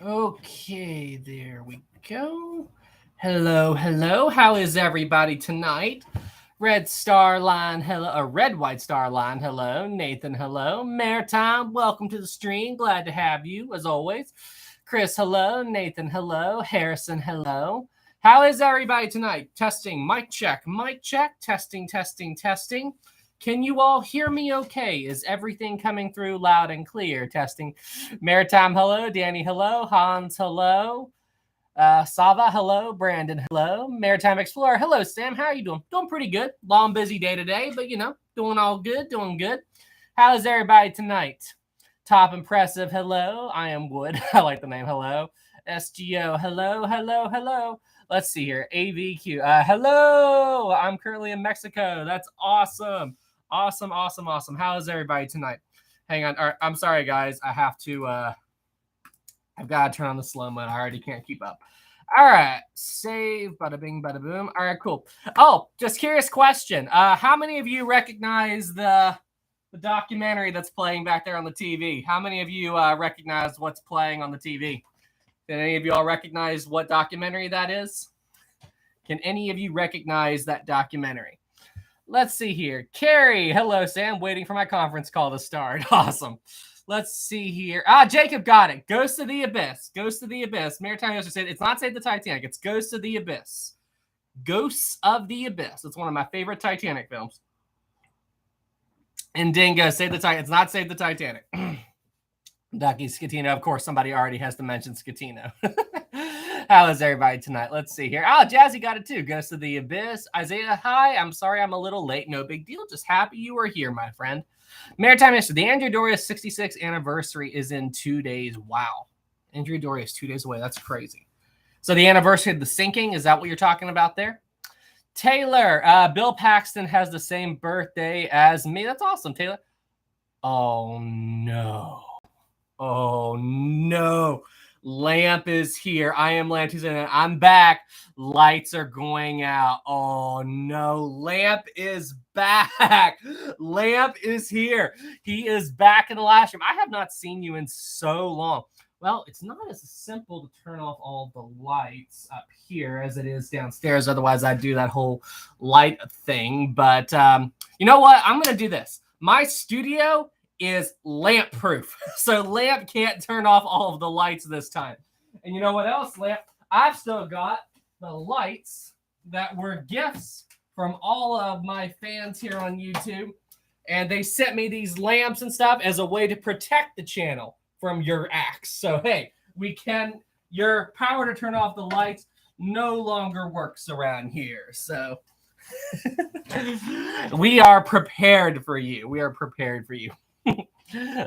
Okay, there we go. Hello, hello. How is everybody tonight? Red Star Line, hello. Red White Star Line, hello. Nathan, hello. Maritime, welcome to the stream. Glad to have you, as always. Chris, hello. Nathan, hello. Harrison, hello. How is everybody tonight? Testing, mic check, mic check. Testing, testing, testing. Can you all hear me okay? Is everything coming through loud and clear? Testing. Maritime, hello. Danny, hello. Hans, hello. Sava, hello. Brandon, hello. Maritime Explorer, hello. Sam, how are you doing? Doing pretty good. Long, busy day today, but doing all good. Doing good. How's everybody tonight? Top Impressive, hello. I am Wood. I like the name. Hello. SGO, hello, hello, hello. Let's see here. AVQ, hello. I'm currently in Mexico. That's awesome. Awesome, awesome, awesome. How is everybody tonight? Hang on. All right, I'm sorry, guys. I have to, I've got to turn on the slow mode. I already can't keep up. All right. Save. Bada bing, bada boom. All right, cool. Oh, just curious question. How many of you recognize the documentary that's playing back there on the TV? How many of you recognize what's playing on the TV? Did any of you all recognize what documentary that is? Can any of you recognize that documentary? Let's see here. Carrie, hello, Sam. Waiting for my conference call to start. Awesome. Let's see here. Jacob got it. Ghost of the Abyss. Ghost of the Abyss. Maritime also said it's not Save the Titanic. It's Ghost of the Abyss. Ghosts of the Abyss. It's one of my favorite Titanic films. And Dingo, Save the Titanic. It's not Save the Titanic. Ducky, Scatino. Of course, somebody already has to mention Scatino. How is everybody tonight? Let's see here. Jazzy got it too. Ghost of the Abyss. Isaiah, hi. I'm sorry I'm a little late. No big deal. Just happy you are here, my friend. Maritime History. The Andrew Dorius 66th anniversary is in 2 days. Wow. Andrew Dorius 2 days away. That's crazy. So the anniversary of the sinking, is that what you're talking about there? Taylor, Bill Paxton has the same birthday as me. That's awesome, Taylor. Oh, no. Oh, no. Lamp is here. I am Lamp Tuesday. I'm back. Lights are going out. Oh, no. Lamp is back. Lamp is here. He is back in the live stream. I have not seen you in so long. Well, it's not as simple to turn off all the lights up here as it is downstairs. Otherwise, I'd do that whole light thing. But you know what? I'm going to do this. My studio is lamp proof. So Lamp can't turn off all of the lights this time. And you know what else, Lamp? I've still got the lights that were gifts from all of my fans here on YouTube. And they sent me these lamps and stuff as a way to protect the channel from your acts. So, hey, your power to turn off the lights no longer works around here. So we are prepared for you. We are prepared for you.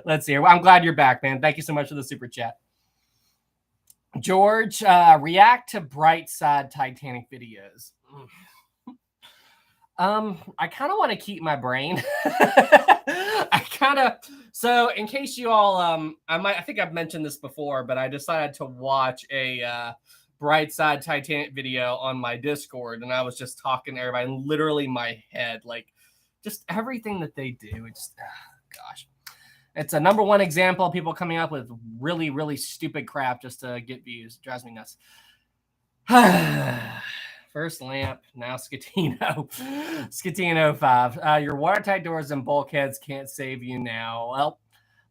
Let's see. I'm glad you're back, man. Thank you so much for the super chat. George, react to bright side Titanic videos. I kind of want to keep my brain. So in case you all, I think I've mentioned this before, but I decided to watch a bright side Titanic video on my Discord, and I was just talking to everybody, and literally my head, like just everything that they do. It's gosh. It's a number one example of people coming up with really, really stupid crap just to get views. It drives me nuts. First Lamp, now Scatino. Scatino 5. Your watertight doors and bulkheads can't save you now. Well,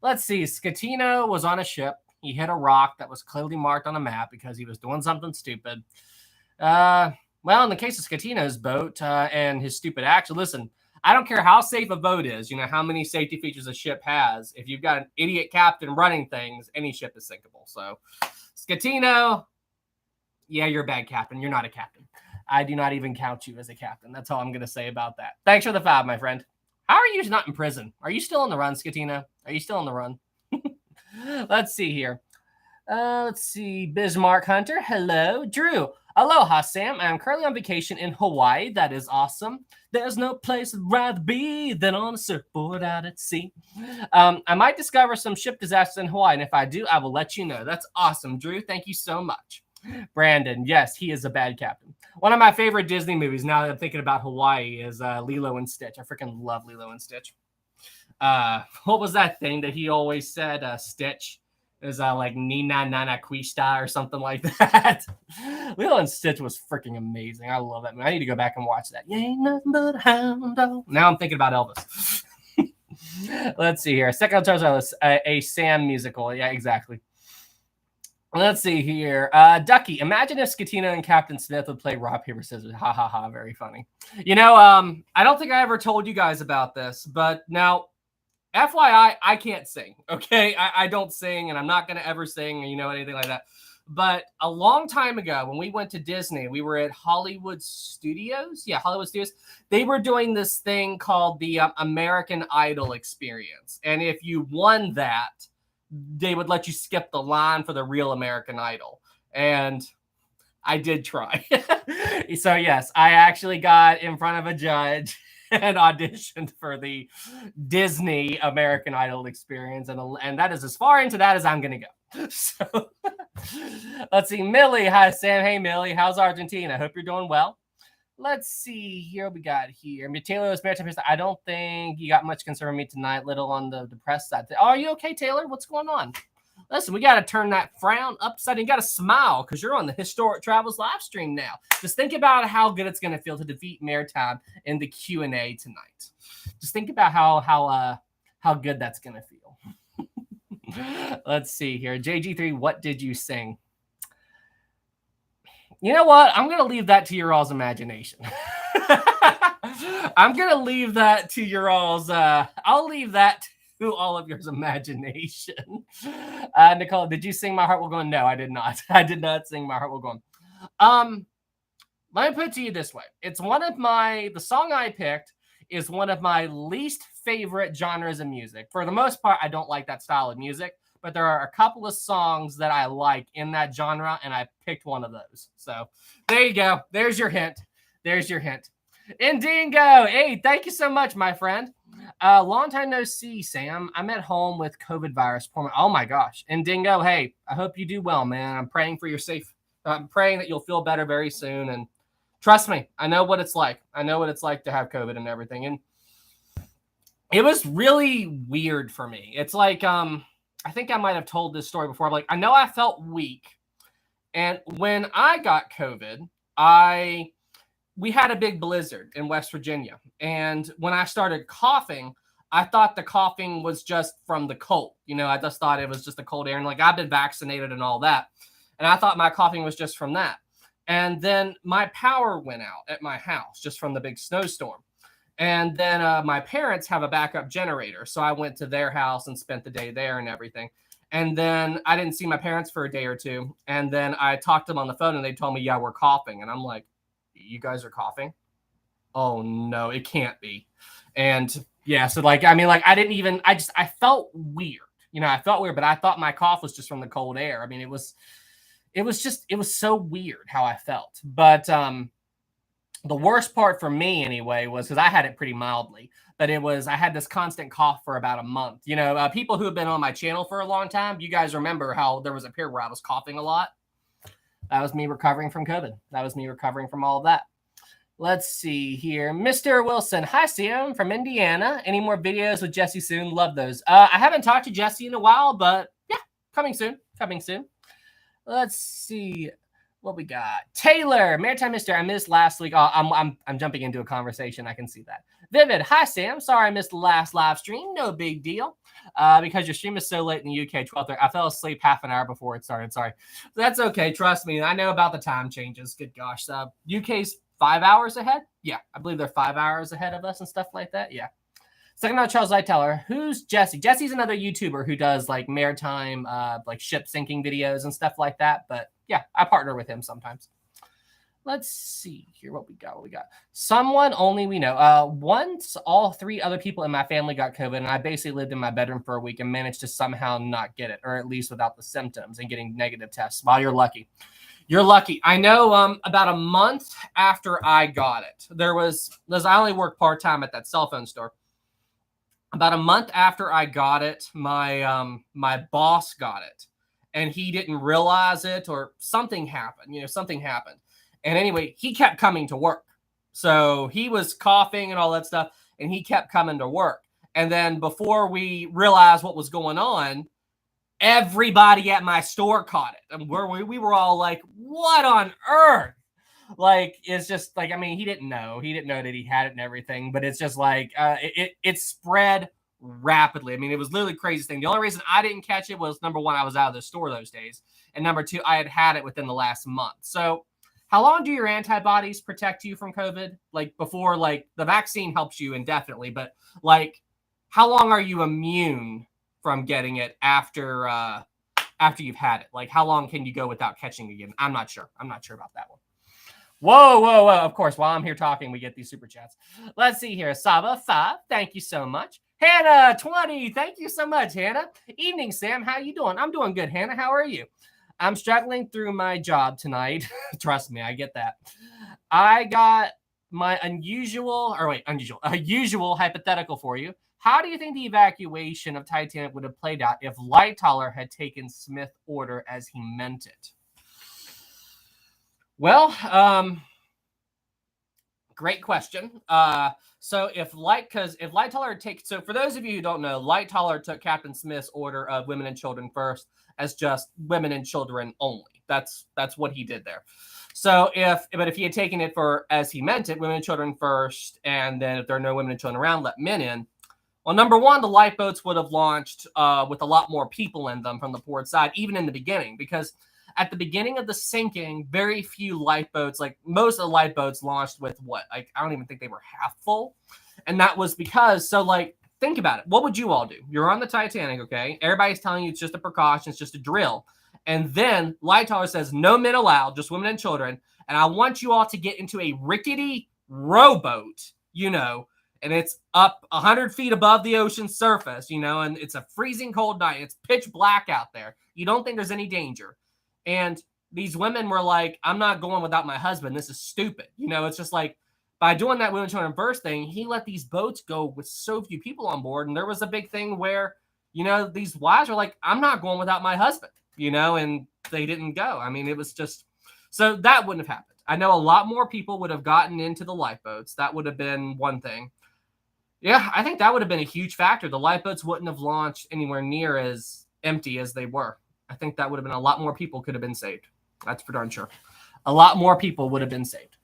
let's see. Scatino was on a ship. He hit a rock that was clearly marked on a map because he was doing something stupid. Well, in the case of Scatino's boat and his stupid action, listen, I don't care how safe a boat is, how many safety features a ship has. If you've got an idiot captain running things, any ship is sinkable. So, Scatino, yeah, you're a bad captain. You're not a captain. I do not even count you as a captain. That's all I'm going to say about that. Thanks for the 5, my friend. How are you not in prison? Are you still on the run, Scatino? Are you still on the run? Let's see here. Let's see. Bismarck Hunter. Hello. Drew. Aloha, Sam. I'm currently on vacation in Hawaii. That is awesome. There's no place I'd rather be than on a surfboard out at sea. I might discover some ship disasters in Hawaii, and if I do, I will let you know. That's awesome, Drew. Thank you so much. Brandon, yes, he is a bad captain. One of my favorite Disney movies, now that I'm thinking about Hawaii, is Lilo and Stitch. I freaking love Lilo and Stitch. What was that thing that he always said? Stitch. It was like Nina Nana Quista or something like that. Lilo and Stitch was freaking amazing. I love that movie. I need to go back and watch that. You ain't nothing but a hound dog. Now I'm thinking about Elvis. Let's see here. Second on Charles a Sam musical. Yeah, exactly. Let's see here. Ducky, imagine if Scatino and Captain Smith would play rock, paper, scissors. Ha ha ha. Very funny. You know, I don't think I ever told you guys about this, but now, FYI, I can't sing. Okay. I don't sing and I'm not going to ever sing, you know, anything like that. But a long time ago, when we went to Disney, we were at Hollywood Studios. Yeah, Hollywood Studios. They were doing this thing called the American Idol experience. And if you won that, they would let you skip the line for the real American Idol. And I did try. So, yes, I actually got in front of a judge and auditioned for the Disney American Idol experience. And that is as far into that as I'm going to go. So, let's see. Millie. Hi, Sam. Hey, Millie. How's Argentina? Hope you're doing well. Let's see here. We got here. Taylor was Maritime. I don't think you got much concern with me tonight, little on the depressed side. Oh, are you okay, Taylor? What's going on? Listen, we got to turn that frown upside down. You got to smile because you're on the Historic Travels live stream now. Just think about how good it's going to feel to defeat Maritime in the Q&A tonight. Just think about how good that's going to feel. Let's see here. JG3, what did you sing? You know what? I'm going to leave that to your all's imagination. I'm going to leave that to your all's, I'll leave that to all of yours imagination. Nicole, did you sing My Heart Will Go On? No, I did not. I did not sing My Heart Will Go On. Let me put it to you this way. It's the song I picked is one of my least favorite genres of music. For the most part, I don't like that style of music. But there are a couple of songs that I like in that genre, and I picked one of those. So there you go. There's your hint. There's your hint. Indingo, hey, thank you so much, my friend. Long time no see, Sam. I'm at home with COVID virus. Oh my gosh. Indingo, hey, I hope you do well, man. I'm praying for your safe. I'm praying that you'll feel better very soon. And trust me, I know what it's like. I know what it's like to have COVID and everything. And it was really weird for me. It's like, I think I might have told this story before. Like, I know I felt weak. And when I got COVID, we had a big blizzard in West Virginia. And when I started coughing, I thought the coughing was just from the cold. You know, I just thought it was just the cold air. And like, I've been vaccinated and all that. And I thought my coughing was just from that. And then my power went out at my house just from the big snowstorm. And then my parents have a backup generator. So I went to their house and spent the day there and everything. And then I didn't see my parents for a day or two. And then I talked to them on the phone and they told me, yeah, we're coughing. And I'm like, you guys are coughing? Oh, no, it can't be. And yeah, so like, I mean, like I felt weird. You know, I felt weird, but I thought my cough was just from the cold air. I mean, it was so weird how I felt. But the worst part for me anyway was because I had it pretty mildly, but I had this constant cough for about a month. You know, people who have been on my channel for a long time, you guys remember how there was a period where I was coughing a lot. That was me recovering from COVID. That was me recovering from all of that. Let's see here. Mr. Wilson. Hi, Sam from Indiana. Any more videos with Jesse soon? Love those. I haven't talked to Jesse in a while, but yeah, coming soon. Coming soon. Let's see what we got. Taylor, Maritime Mister. I missed last week. Oh, I'm jumping into a conversation. I can see that. Vivid. Hi, Sam. Sorry I missed the last live stream. No big deal. Because your stream is so late in the UK, 12:30. I fell asleep half an hour before it started. Sorry. That's okay. Trust me. I know about the time changes. Good gosh. UK's 5 hours ahead. Yeah, I believe they're 5 hours ahead of us and stuff like that. Yeah. Second out, Charles Lightower. Who's Jesse? Jesse's another YouTuber who does like maritime, like ship sinking videos and stuff like that. But yeah, I partner with him sometimes. Let's see here what we got. Someone only we know. Once all 3 other people in my family got COVID, and I basically lived in my bedroom for a week and managed to somehow not get it, or at least without the symptoms and getting negative tests. Wow, you're lucky. You're lucky. I know about a month after I got it, I only work part-time at that cell phone store. About a month after I got it, my boss got it, and he didn't realize it, or something happened. You know, something happened. And anyway, he kept coming to work. So he was coughing and all that stuff, and he kept coming to work. And then before we realized what was going on, Everybody at my store caught it. And we were all like, what on earth? Like, it's just like, I mean, he didn't know that he had it and everything, but it's just like, it spread rapidly. I mean, it was literally the craziest thing. The only reason I didn't catch it was, number one, I was out of the store those days. And number two, I had it within the last month. So how long do your antibodies protect you from COVID? Like, before, like, the vaccine helps you indefinitely, but like, how long are you immune from getting it after you've had it? Like, how long can you go without catching it again? I'm not sure about that one. Whoa. Of course, while I'm here talking, we get these super chats. Let's see here. Saba 5, thank you so much. Hannah 20, thank you so much, Hannah. Evening, Sam. How you doing? I'm doing good, Hannah. How are you? I'm struggling through my job tonight. Trust me, I get that. I got my usual hypothetical for you. How do you think the evacuation of Titanic would have played out if Lightoller had taken Smith's order as he meant it? Well, great question. So if Lightoller takes, so for those of you who don't know, Lightoller took Captain Smith's order of women and children first as just women and children only. That's what he did there. So if he had taken it for as he meant it, women and children first, and then if there are no women and children around, let men in. Well, number one, the lifeboats would have launched with a lot more people in them from the port side, even in the beginning, because at the beginning of the sinking, very few lifeboats, like most of the lifeboats launched with what? Like, I don't even think they were half full. And that was because, so like, think about it. What would you all do? You're on the Titanic, okay? Everybody's telling you it's just a precaution, it's just a drill. And then Lightoller says, no men allowed, just women and children. And I want you all to get into a rickety rowboat, and it's up 100 feet above the ocean surface, and it's a freezing cold night. It's pitch black out there. You don't think there's any danger. And these women were like, I'm not going without my husband. This is stupid. It's just like, by doing that women, children first thing, he let these boats go with so few people on board. And there was a big thing where, these wives were like, I'm not going without my husband, and they didn't go. I mean, it was just, so that wouldn't have happened. I know a lot more people would have gotten into the lifeboats. That would have been one thing. Yeah, I think that would have been a huge factor. The lifeboats wouldn't have launched anywhere near as empty as they were. I think that would have been a lot more people could have been saved. That's for darn sure. A lot more people would have been saved.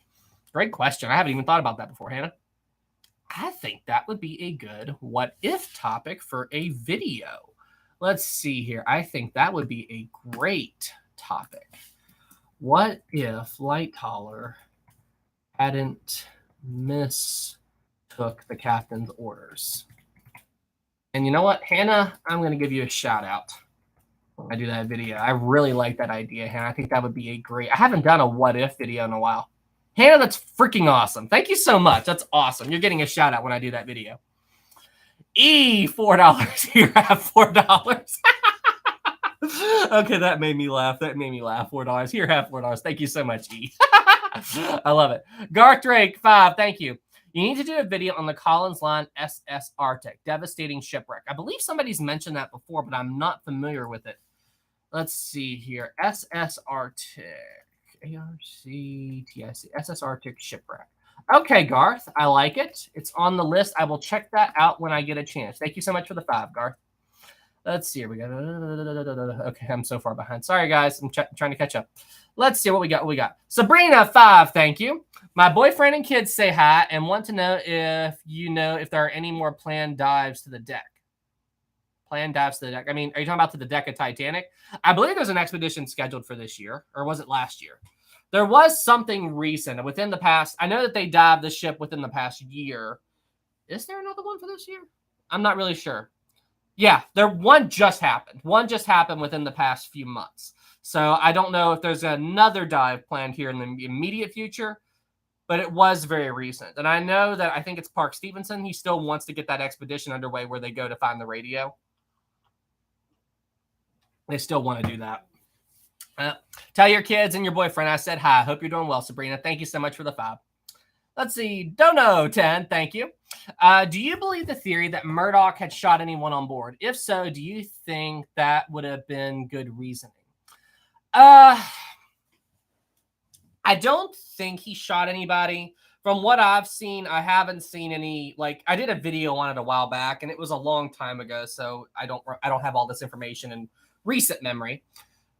Great question. I haven't even thought about that before, Hannah. I think that would be a good what if topic for a video. Let's see here. I think that would be a great topic. What if Lightoller hadn't mistook the captain's orders? And you know what, Hannah, I'm going to give you a shout out when I do that video. I really like that idea, Hannah. I think that would be a great, I haven't done a what if video in a while. Hannah, that's freaking awesome. Thank you so much. That's awesome. You're getting a shout out when I do that video. $4. Here, I have $4. Okay, that made me laugh. $4. Here, have $4. Thank you so much, E. I love it. Garth Drake, 5. Thank you. You need to do a video on the Collins Line SS Arctic, devastating shipwreck. I believe somebody's mentioned that before, but I'm not familiar with it. Let's see here. SS Arctic. ARCTIC. SS Arctic shipwreck. Okay, Garth. I like it. It's on the list. I will check that out when I get a chance. Thank you so much for the 5, Garth. Let's see. Here we go. Okay, I'm so far behind. Sorry, guys. I'm trying to catch up. Let's see what we got. Sabrina, 5. Thank you. My boyfriend and kids say hi and want to know if there are any more planned dives to the deck. Planned dives to the deck. I mean, are you talking about to the deck of Titanic? I believe there's an expedition scheduled for this year, or was it last year? There was something recent within the past. I know that they dived the ship within the past year. Is there another one for this year? I'm not really sure. Yeah, one just happened. One just happened within the past few months. So I don't know if there's another dive planned here in the immediate future, but it was very recent. And I know that I think it's Park Stevenson. He still wants to get that expedition underway where they go to find the radio. They still want to do that. Tell your kids and your boyfriend I said hi. Hope you're doing well, Sabrina. Thank you so much for the 5. Let's see. Dono 10. Thank you. Do you believe the theory that Murdoch had shot anyone on board? If so, do you think that would have been good reasoning? I don't think he shot anybody. From what I've seen, I haven't seen any. Like, I did a video on it a while back, and it was a long time ago, so I don't have all this information in recent memory.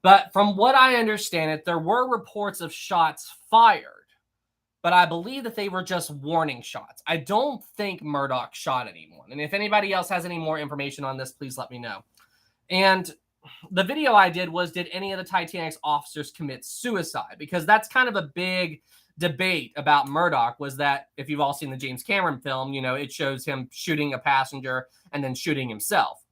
But from what I understand it, there were reports of shots fired, but I believe that they were just warning shots. I don't think Murdoch shot anyone. And if anybody else has any more information on this, please let me know. And the video I did was, did any of the Titanic's officers commit suicide? Because that's kind of a big debate about Murdoch, was that if you've all seen the James Cameron film, it shows him shooting a passenger and then shooting himself.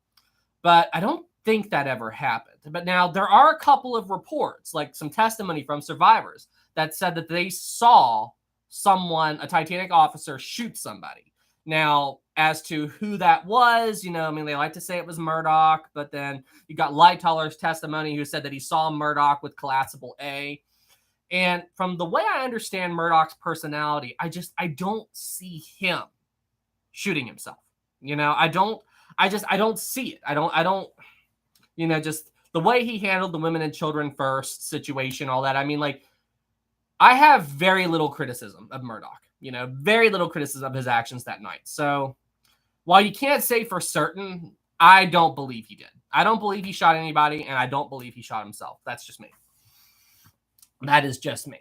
But I don't think that ever happened. But now there are a couple of reports, like some testimony from survivors, that said that they saw a Titanic officer, shoot somebody. Now, as to who that was, they like to say it was Murdoch, but then you got Lightoll's testimony who said that he saw Murdoch with collapsible A. And from the way I understand Murdoch's personality, I don't see him shooting himself. I don't see it. I don't, just the way he handled the women and children first situation, all that. I have very little criticism of Murdoch, very little criticism of his actions that night. So while you can't say for certain, I don't believe he did. I don't believe he shot anybody, and I don't believe he shot himself. That's just me. That is just me.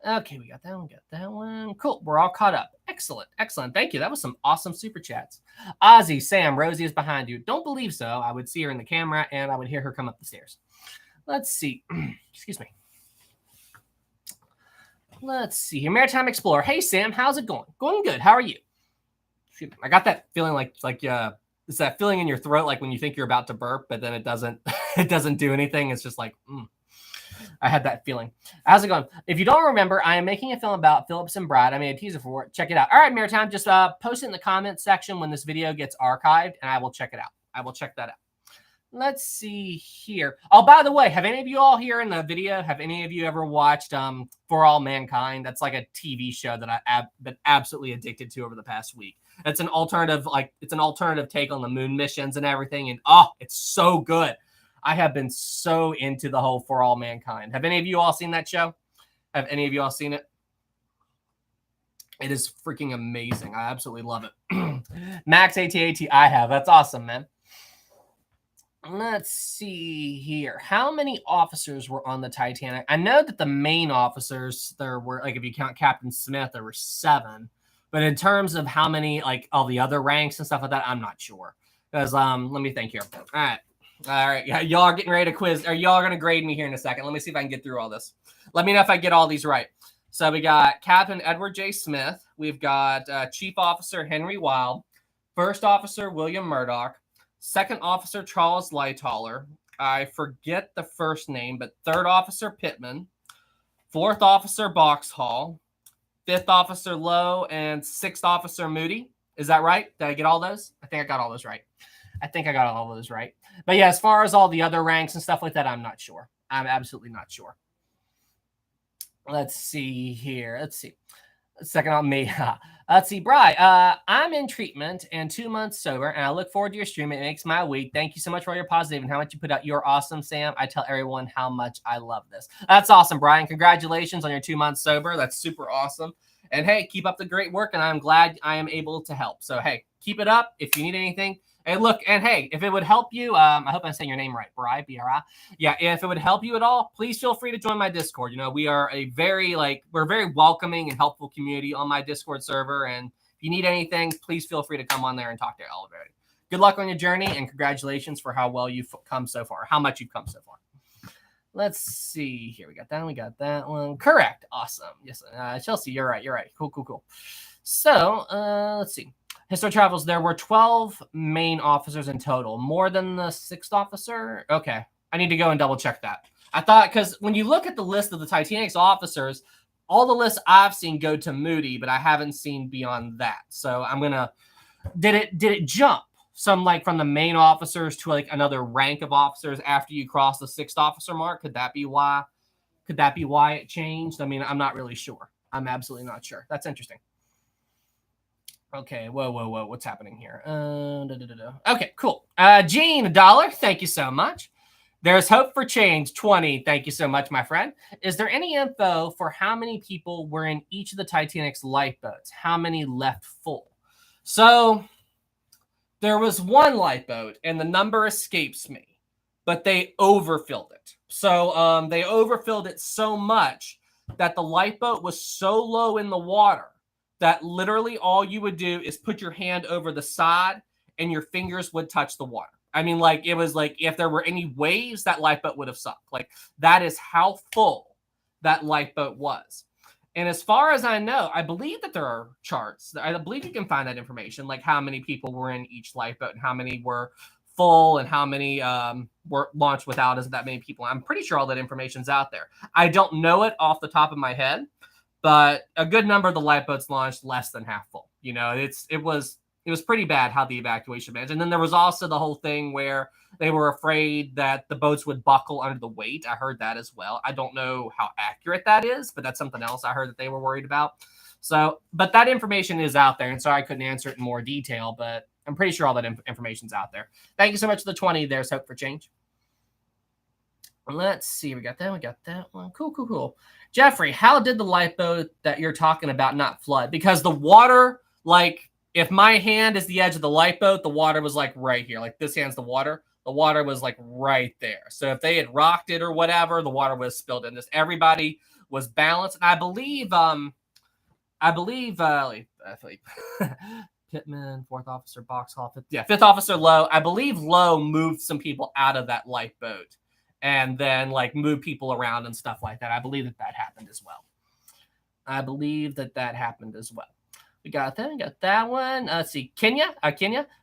Okay, we got that one. Got that one. Cool. We're all caught up. Excellent. Thank you. That was some awesome super chats. Ozzy, Sam, Rosie is behind you. Don't believe so. I would see her in the camera, and I would hear her come up the stairs. Let's see. Excuse me. Let's see here. Maritime Explorer. Hey, Sam. How's it going? Going good. How are you? I got that feeling like it's that feeling in your throat, like when you think you're about to burp, but then it doesn't do anything. It's just like, I had that feeling. How's it going? If you don't remember, I am making a film about Phillips and Brad. I made a teaser for it. Check it out. All right, Maritime, just post it in the comments section when this video gets archived, and I will check it out. I will check that out. Let's see here. Oh, by the way, have any of you all here in the video, have any of you ever watched For All Mankind? That's like a TV show that I've been absolutely addicted to over the past week. It's an alternative take on the moon missions and everything. And it's so good. I have been so into the whole For All Mankind. Have any of you all seen that show? Have any of you all seen it? It is freaking amazing. I absolutely love it. Max AT, I have. That's awesome, man. Let's see here. How many officers were on the Titanic? I know that the main officers, there were, like, if you count Captain Smith, there were 7. But in terms of how many, like, all the other ranks and stuff like that, I'm not sure. Because, let me think here. All right. Yeah, y'all are getting ready to quiz, or y'all are going to grade me here in a second. Let me see if I can get through all this. Let me know if I get all these right. So we got Captain Edward J. Smith. We've got Chief Officer Henry Wilde. First Officer William Murdoch. Second Officer Charles Lightoller. I forget the first name, but Third Officer Pittman. Fourth Officer Boxhall. Fifth Officer Lowe. And Sixth Officer Moody. Is that right? Did I get all those? I think I got all those right. But yeah, as far as all the other ranks and stuff like that, I'm not sure. I'm absolutely not sure. Let's see here. Let's see. Second on me. Let's see, Bri. I'm in treatment and 2 months sober, and I look forward to your stream. It makes my week. Thank you so much for all your positive and how much you put out. You're awesome, Sam. I tell everyone how much I love this. That's awesome, Brian. Congratulations on your 2 months sober. That's super awesome. And hey, keep up the great work, and I'm glad I am able to help. So hey, keep it up. If you need anything. Hey, look, and hey, if it would help you, I hope I'm saying your name right, Bri, B-R-I. Yeah, if it would help you at all, please feel free to join my Discord. We are we're a very welcoming and helpful community on my Discord server. And if you need anything, please feel free to come on there and talk to all of it. Good luck on your journey, and congratulations for how well you've come so far, how much you've come so far. Let's see here. We got that one. Correct. Awesome. Yes, Chelsea, you're right. Cool. So, let's see. History Travels, there were 12 main officers in total. More than the 6th officer? Okay. I need to go and double check that. I thought, because when you look at the list of the Titanic's officers, all the lists I've seen go to Moody, but I haven't seen beyond that. So I'm going to, did it jump some, like, from the main officers to, like, another rank of officers after you cross the 6th officer mark? Could that be why it changed? I mean, I'm not really sure. I'm absolutely not sure. That's interesting. Okay, whoa, what's happening here? Okay, cool. Gene, $1, thank you so much. There's Hope for Change, 20, thank you so much, my friend. Is there any info for how many people were in each of the Titanic's lifeboats? How many left full? So, there was one lifeboat, and the number escapes me. but they overfilled it. So they overfilled it so much that the lifeboat was so low in the water that literally all you would do is put your hand over the side and your fingers would touch the water. I mean, like, it was like if there were any waves, that lifeboat would have sunk. Like, that is how full that lifeboat was. And as far as I know, I believe that there are charts. I believe you can find that information, like how many people were in each lifeboat and how many were full and how many were launched without that many people. I'm pretty sure all that information's out there. I don't know it off the top of my head, but a good number of the lifeboats launched less than half full. You know, it was pretty bad how the evacuation managed. And then there was also the whole thing where they were afraid that the boats would buckle under the weight. I heard that as well. I don't know how accurate that is, but that's something else I heard that they were worried about. So, but that information is out there. And so I couldn't answer it in more detail, but I'm pretty sure all that information's out there. Thank you so much for the 20. There's hope for change. Let's see. We got that one. Cool. Jeffrey, how did the lifeboat that you're talking about not flood? Because the water, like, if my hand is the edge of the lifeboat, the water was like right here. Like, this hand's the water. The water was like right there. So if they had rocked it or whatever, the water was spilled in. Just everybody was balanced. And I believe Pittman, fourth officer, Boxhall, fifth officer Lowe. I believe Lowe moved some people out of that lifeboat and then like moved people around and stuff like that. I believe that happened as well. We got that one. Let's see. Kenya,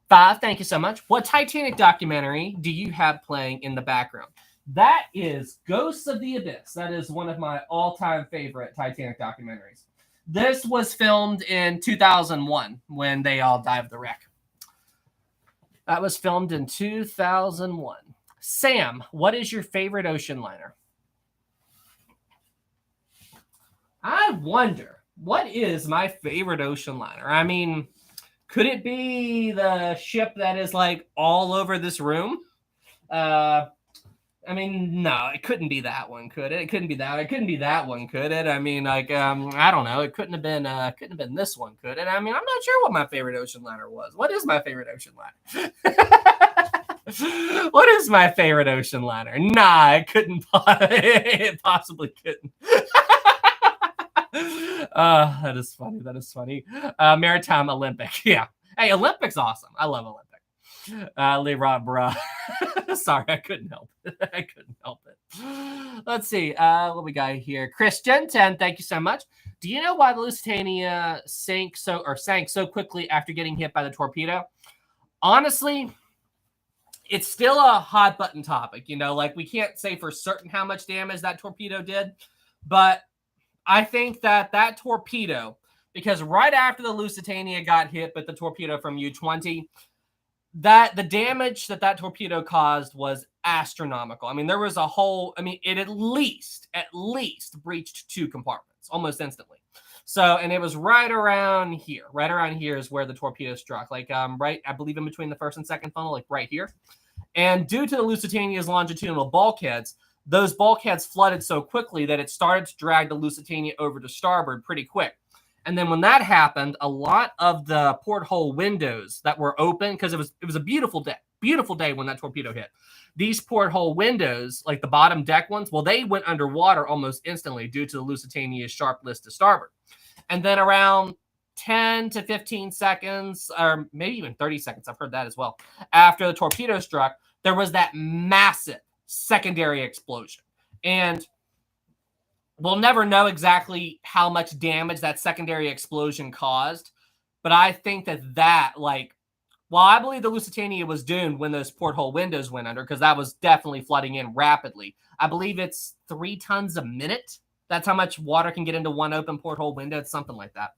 5. Thank you so much. What Titanic documentary do you have playing in the background? That is Ghosts of the Abyss. That is one of my all-time favorite Titanic documentaries. This was filmed in 2001 when they all dived the wreck. That was filmed in 2001. Sam, what is your favorite ocean liner? I wonder, what is my favorite ocean liner? I mean, could it be the ship that is like all over this room? I mean, no, it couldn't be that one, could it? It couldn't be that. It couldn't be that one, could it? I mean, like, I don't know. It couldn't have been this one, could it? I mean, I'm not sure what my favorite ocean liner was. What is my favorite ocean liner? What is my favorite ocean liner? Nah, it couldn't. It possibly couldn't. That is funny. Maritime Olympic. Yeah. Hey, Olympic's awesome. I love Olympic. Leroy, bruh. Sorry, I couldn't help it. Let's see. What we got here? Christian 10. Thank you so much. Do you know why the Lusitania sank so quickly after getting hit by the torpedo? Honestly, it's still a hot button topic. You know, like, we can't say for certain how much damage that torpedo did, but I think that torpedo, because right after the Lusitania got hit with the torpedo from U-20, that the damage that torpedo caused was astronomical. I mean, there was it at least breached 2 compartments almost instantly. So, and it was right around here is where the torpedo struck, like, right, I believe in between the first and second funnel, like right here. And due to the Lusitania's longitudinal bulkheads, those bulkheads flooded so quickly that it started to drag the Lusitania over to starboard pretty quick. And then when that happened, a lot of the porthole windows that were open, because it was a beautiful day when that torpedo hit. These porthole windows, like the bottom deck ones, well, they went underwater almost instantly due to the Lusitania's sharp list to starboard. And then around 10 to 15 seconds, or maybe even 30 seconds, I've heard that as well, after the torpedo struck, there was that massive secondary explosion. And we'll never know exactly how much damage that secondary explosion caused, but I think that while I believe the Lusitania was doomed when those porthole windows went under, because that was definitely flooding in rapidly. I believe it's 3 tons a minute. That's how much water can get into one open porthole window. It's something like that.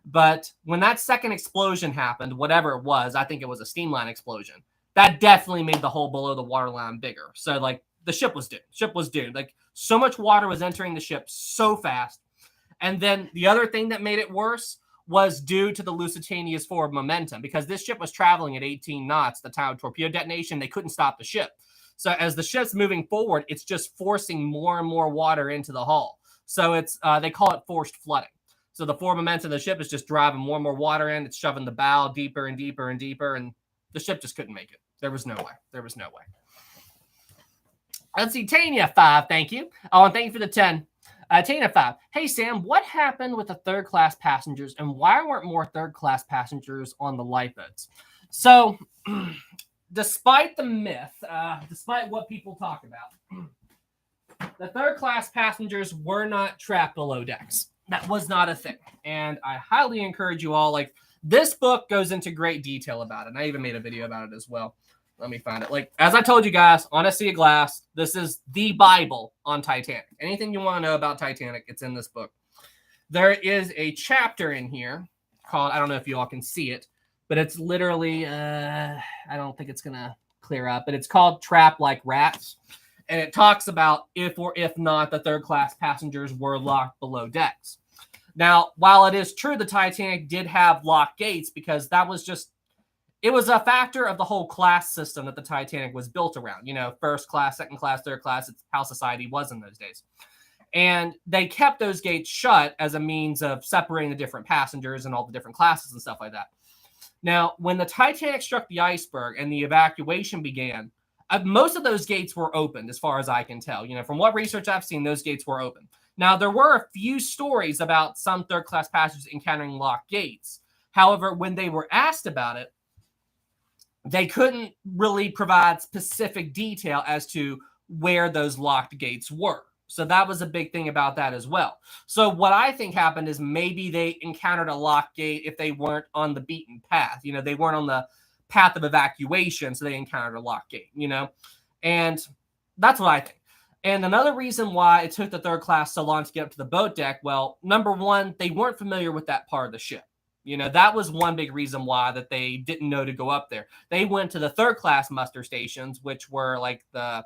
But when that second explosion happened, whatever it was, I think it was a steamline explosion, that definitely made the hole below the waterline bigger. So, like, the ship was doomed. Like, so much water was entering the ship so fast. And then the other thing that made it worse was due to the Lusitania's forward momentum, because this ship was traveling at 18 knots the time of torpedo detonation. They couldn't stop the ship. So as the ship's moving forward, it's just forcing more and more water into the hull. So it's they call it forced flooding. So the forward momentum of the ship is just driving more and more water in. It's shoving the bow deeper and deeper and deeper, and the ship just couldn't make it. There was no way. Let's see, Tanya 5, thank you. Oh, and thank you for the 10. Tanya 5. Hey, Sam, what happened with the third-class passengers, and why weren't more third-class passengers on the lifeboats? So, despite the myth, despite what people talk about, the third-class passengers were not trapped below decks. That was not a thing. And I highly encourage you all, like, this book goes into great detail about it. And I even made a video about it as well. Let me find it. Like, as I told you guys, on A Sea of Glass, this is the Bible on Titanic. Anything you want to know about Titanic, it's in this book. There is a chapter in here called, I don't know if you all can see it, but it's literally, I don't think it's going to clear up, but it's called Trapped Like Rats. And it talks about if or if not the third-class passengers were locked below decks. Now, while it is true the Titanic did have locked gates, because that was just, it was a factor of the whole class system that the Titanic was built around. You know, first class, second class, third class. It's how society was in those days. And they kept those gates shut as a means of separating the different passengers and all the different classes and stuff like that. Now, when the Titanic struck the iceberg and the evacuation began, most of those gates were opened, as far as I can tell. You know, from what research I've seen, those gates were open. Now, there were a few stories about some third-class passengers encountering locked gates. However, when they were asked about it, they couldn't really provide specific detail as to where those locked gates were. So that was a big thing about that as well. So what I think happened is maybe they encountered a locked gate if they weren't on the beaten path. You know, they weren't on the path of evacuation, so they encountered a locked gate, you know? And that's what I think. And another reason why it took the third class so long to get up to the boat deck, well, number one, they weren't familiar with that part of the ship. You know, that was one big reason why that they didn't know to go up there. They went to the third class muster stations, which were like the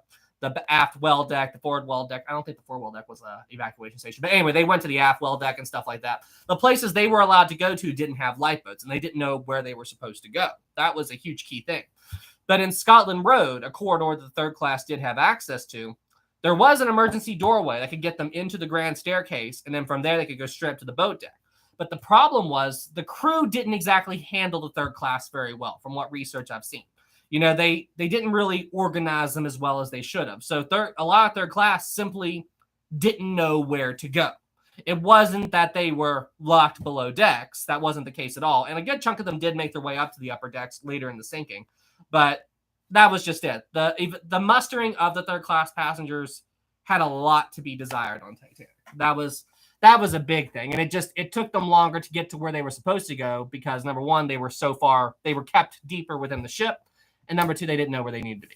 aft well deck, the forward well deck. I don't think the forward well deck was an evacuation station. But anyway, they went to the aft well deck and stuff like that. The places they were allowed to go to didn't have lifeboats, and they didn't know where they were supposed to go. That was a huge key thing. But in Scotland Road, a corridor that the third class did have access to, there was an emergency doorway that could get them into the grand staircase, and then from there they could go straight up to the boat deck. But the problem was the crew didn't exactly handle the third class very well, from what research I've seen. You know, they didn't really organize them as well as they should have. So a lot of third class simply didn't know where to go. It wasn't that they were locked below decks. That wasn't the case at all. And a good chunk of them did make their way up to the upper decks later in the sinking. But that was just it. The mustering of the third class passengers had a lot to be desired on Titanic. That was a big thing. And it took them longer to get to where they were supposed to go because, number one, they were kept deeper within the ship. And number two, they didn't know where they needed to be.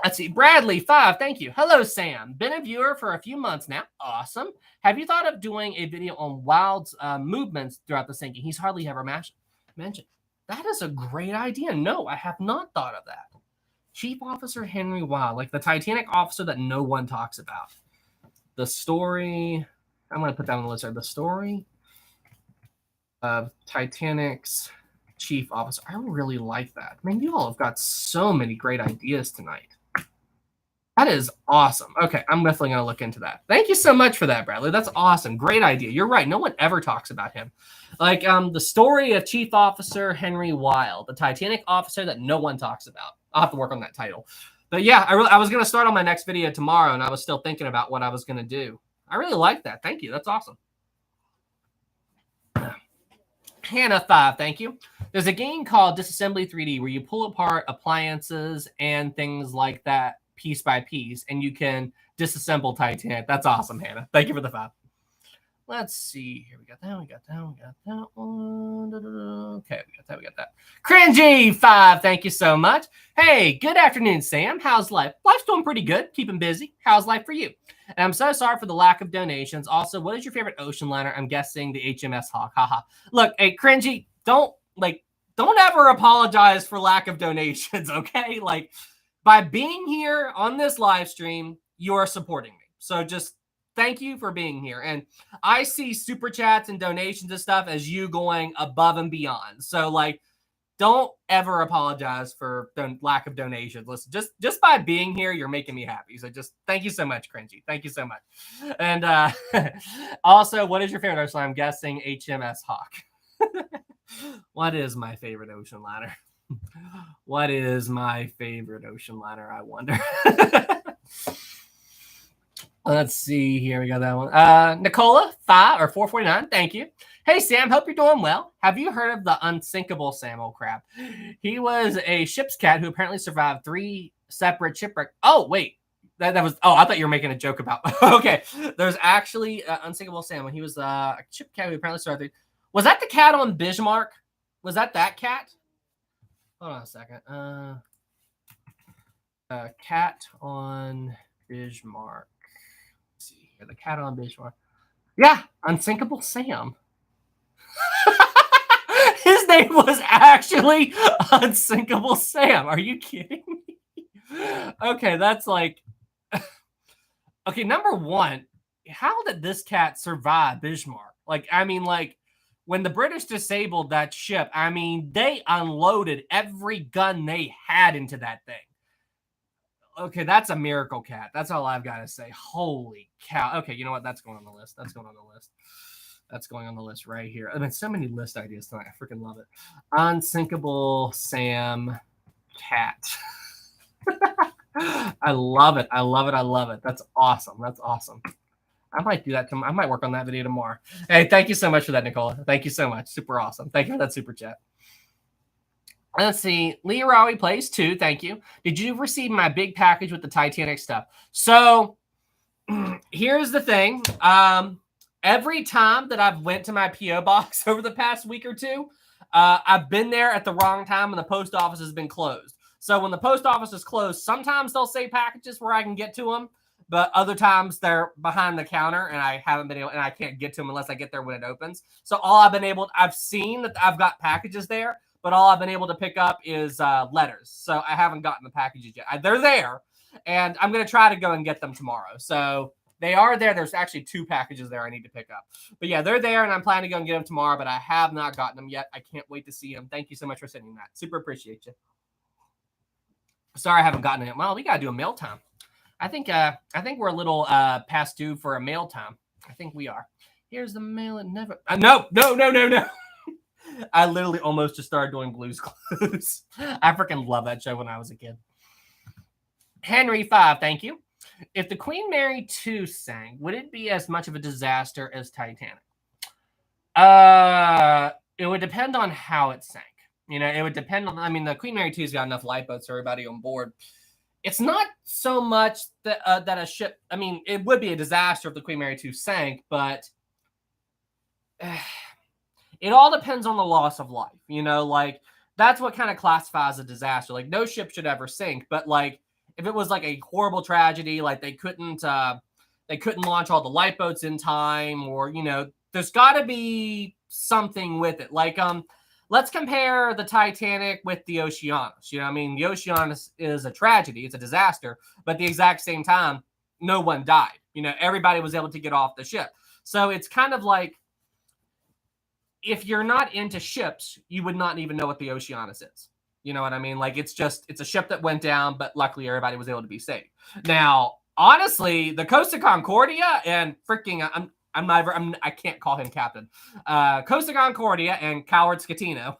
Let's see. Bradley 5, thank you. Hello, Sam. Been a viewer for a few months now. Awesome. Have you thought of doing a video on Wilde's movements throughout the sinking? He's hardly ever mentioned. That is a great idea. No, I have not thought of that. Chief Officer Henry Wilde, like the Titanic officer that no one talks about. The story, I'm going to put that on the list there. The story of Titanic's chief officer. I really like that. Man, you all have got so many great ideas tonight. That is awesome. Okay, I'm definitely going to look into that. Thank you so much for that, Bradley. That's awesome. Great idea. You're right. No one ever talks about him. Like the story of Chief Officer Henry Wilde, the Titanic officer that no one talks about. I'll have to work on that title. But yeah, I was going to start on my next video tomorrow, and I was still thinking about what I was going to do. I really like that. Thank you. That's awesome. Hannah 5, thank you. There's a game called Disassembly 3D where you pull apart appliances and things like that piece by piece, and you can disassemble Titanic. That's awesome, Hannah. Thank you for the 5. Let's see. Here we got that. We got that one. Okay, we got that. Cringy 5, thank you so much. Hey, good afternoon, Sam. How's life? Life's doing pretty good. Keeping busy. How's life for you? And I'm so sorry for the lack of donations. Also, what is your favorite ocean liner? I'm guessing the HMS Hawk. Haha. Look, hey, Cringy, don't ever apologize for lack of donations, okay? Like, by being here on this live stream, you are supporting me. So just thank you for being here. And I see super chats and donations and stuff as you going above and beyond. So, like, don't ever apologize for lack of donations. Listen, just by being here, you're making me happy. So just thank you so much, Cringy. Thank you so much. And also, what is your favorite ocean liner? I'm guessing HMS Hawk. What is my favorite ocean liner? What is my favorite ocean liner, I wonder? Let's see here. We got that one. Nicola, 449. Thank you. Hey, Sam, hope you're doing well. Have you heard of the unsinkable Sam? Oh, crap. He was a ship's cat who apparently survived 3 separate shipwrecks. Oh, wait. That was, I thought you were making a joke about. Okay. There's actually unsinkable Sam. When he was a ship cat who apparently survived 3. Was that the cat on Bismarck? Was that cat? Hold on a second. Cat on Bismarck. Let's see here. The cat on Bismarck. Yeah, Unsinkable Sam. His name was actually Unsinkable Sam. Are you kidding me? Okay, that's like. Okay, number one, how did this cat survive Bismarck? When the British disabled that ship, they unloaded every gun they had into that thing. Okay, that's a miracle cat. That's all I've got to say. Holy cow. Okay, you know what? That's going on the list. That's going on the list right here. So many list ideas tonight. I freaking love it. Unsinkable Sam cat. I love it. That's awesome. I might do that. I might work on that video tomorrow. Hey, thank you so much for that, Nicola. Thank you so much. Super awesome. Thank you for that super chat. Let's see. Leah Rawi plays 2. Thank you. Did you receive my big package with the Titanic stuff? So here's the thing. Every time that I've went to my P.O. box over the past week or 2, I've been there at the wrong time and the post office has been closed. So when the post office is closed, sometimes they'll say packages where I can get to them, but other times they're behind the counter and I haven't been able, and I can't get to them unless I get there when it opens. So I've seen that I've got packages there, but all I've been able to pick up is letters. So I haven't gotten the packages yet. They're there, and I'm going to try to go and get them tomorrow. So they are there. There's actually 2 packages there I need to pick up. But yeah, they're there, and I'm planning to go and get them tomorrow, but I have not gotten them yet. I can't wait to see them. Thank you so much for sending that. Super appreciate you. Sorry I haven't gotten it. Well, we got to do a mail time. I think we're a little past due for a mail time. I think we are. Here's the mail. It never. No. I literally almost just started doing Blue's Clues. I freaking love that show when I was a kid. Henry 5, thank you. If the Queen Mary 2 sank, would it be as much of a disaster as Titanic? It would depend on how it sank. It would depend on. The Queen Mary 2's got enough lifeboats for everybody on board. It's not so much that a ship. It would be a disaster if the Queen Mary 2 sank, but it all depends on the loss of life. That's what kind of classifies a disaster. No ship should ever sink, but if it was a horrible tragedy, they couldn't launch all the lifeboats in time, or there's got to be something with it. Let's compare the Titanic with the Oceanus. The Oceanus is a tragedy. It's a disaster. But at the exact same time, no one died. Everybody was able to get off the ship. So it's kind of like, if you're not into ships, you would not even know what the Oceanus is. You know what I mean? It's a ship that went down, but luckily everybody was able to be saved. Now, honestly, the Costa Concordia and freaking, I can't call him captain. Costa Concordia and Coward Scatino.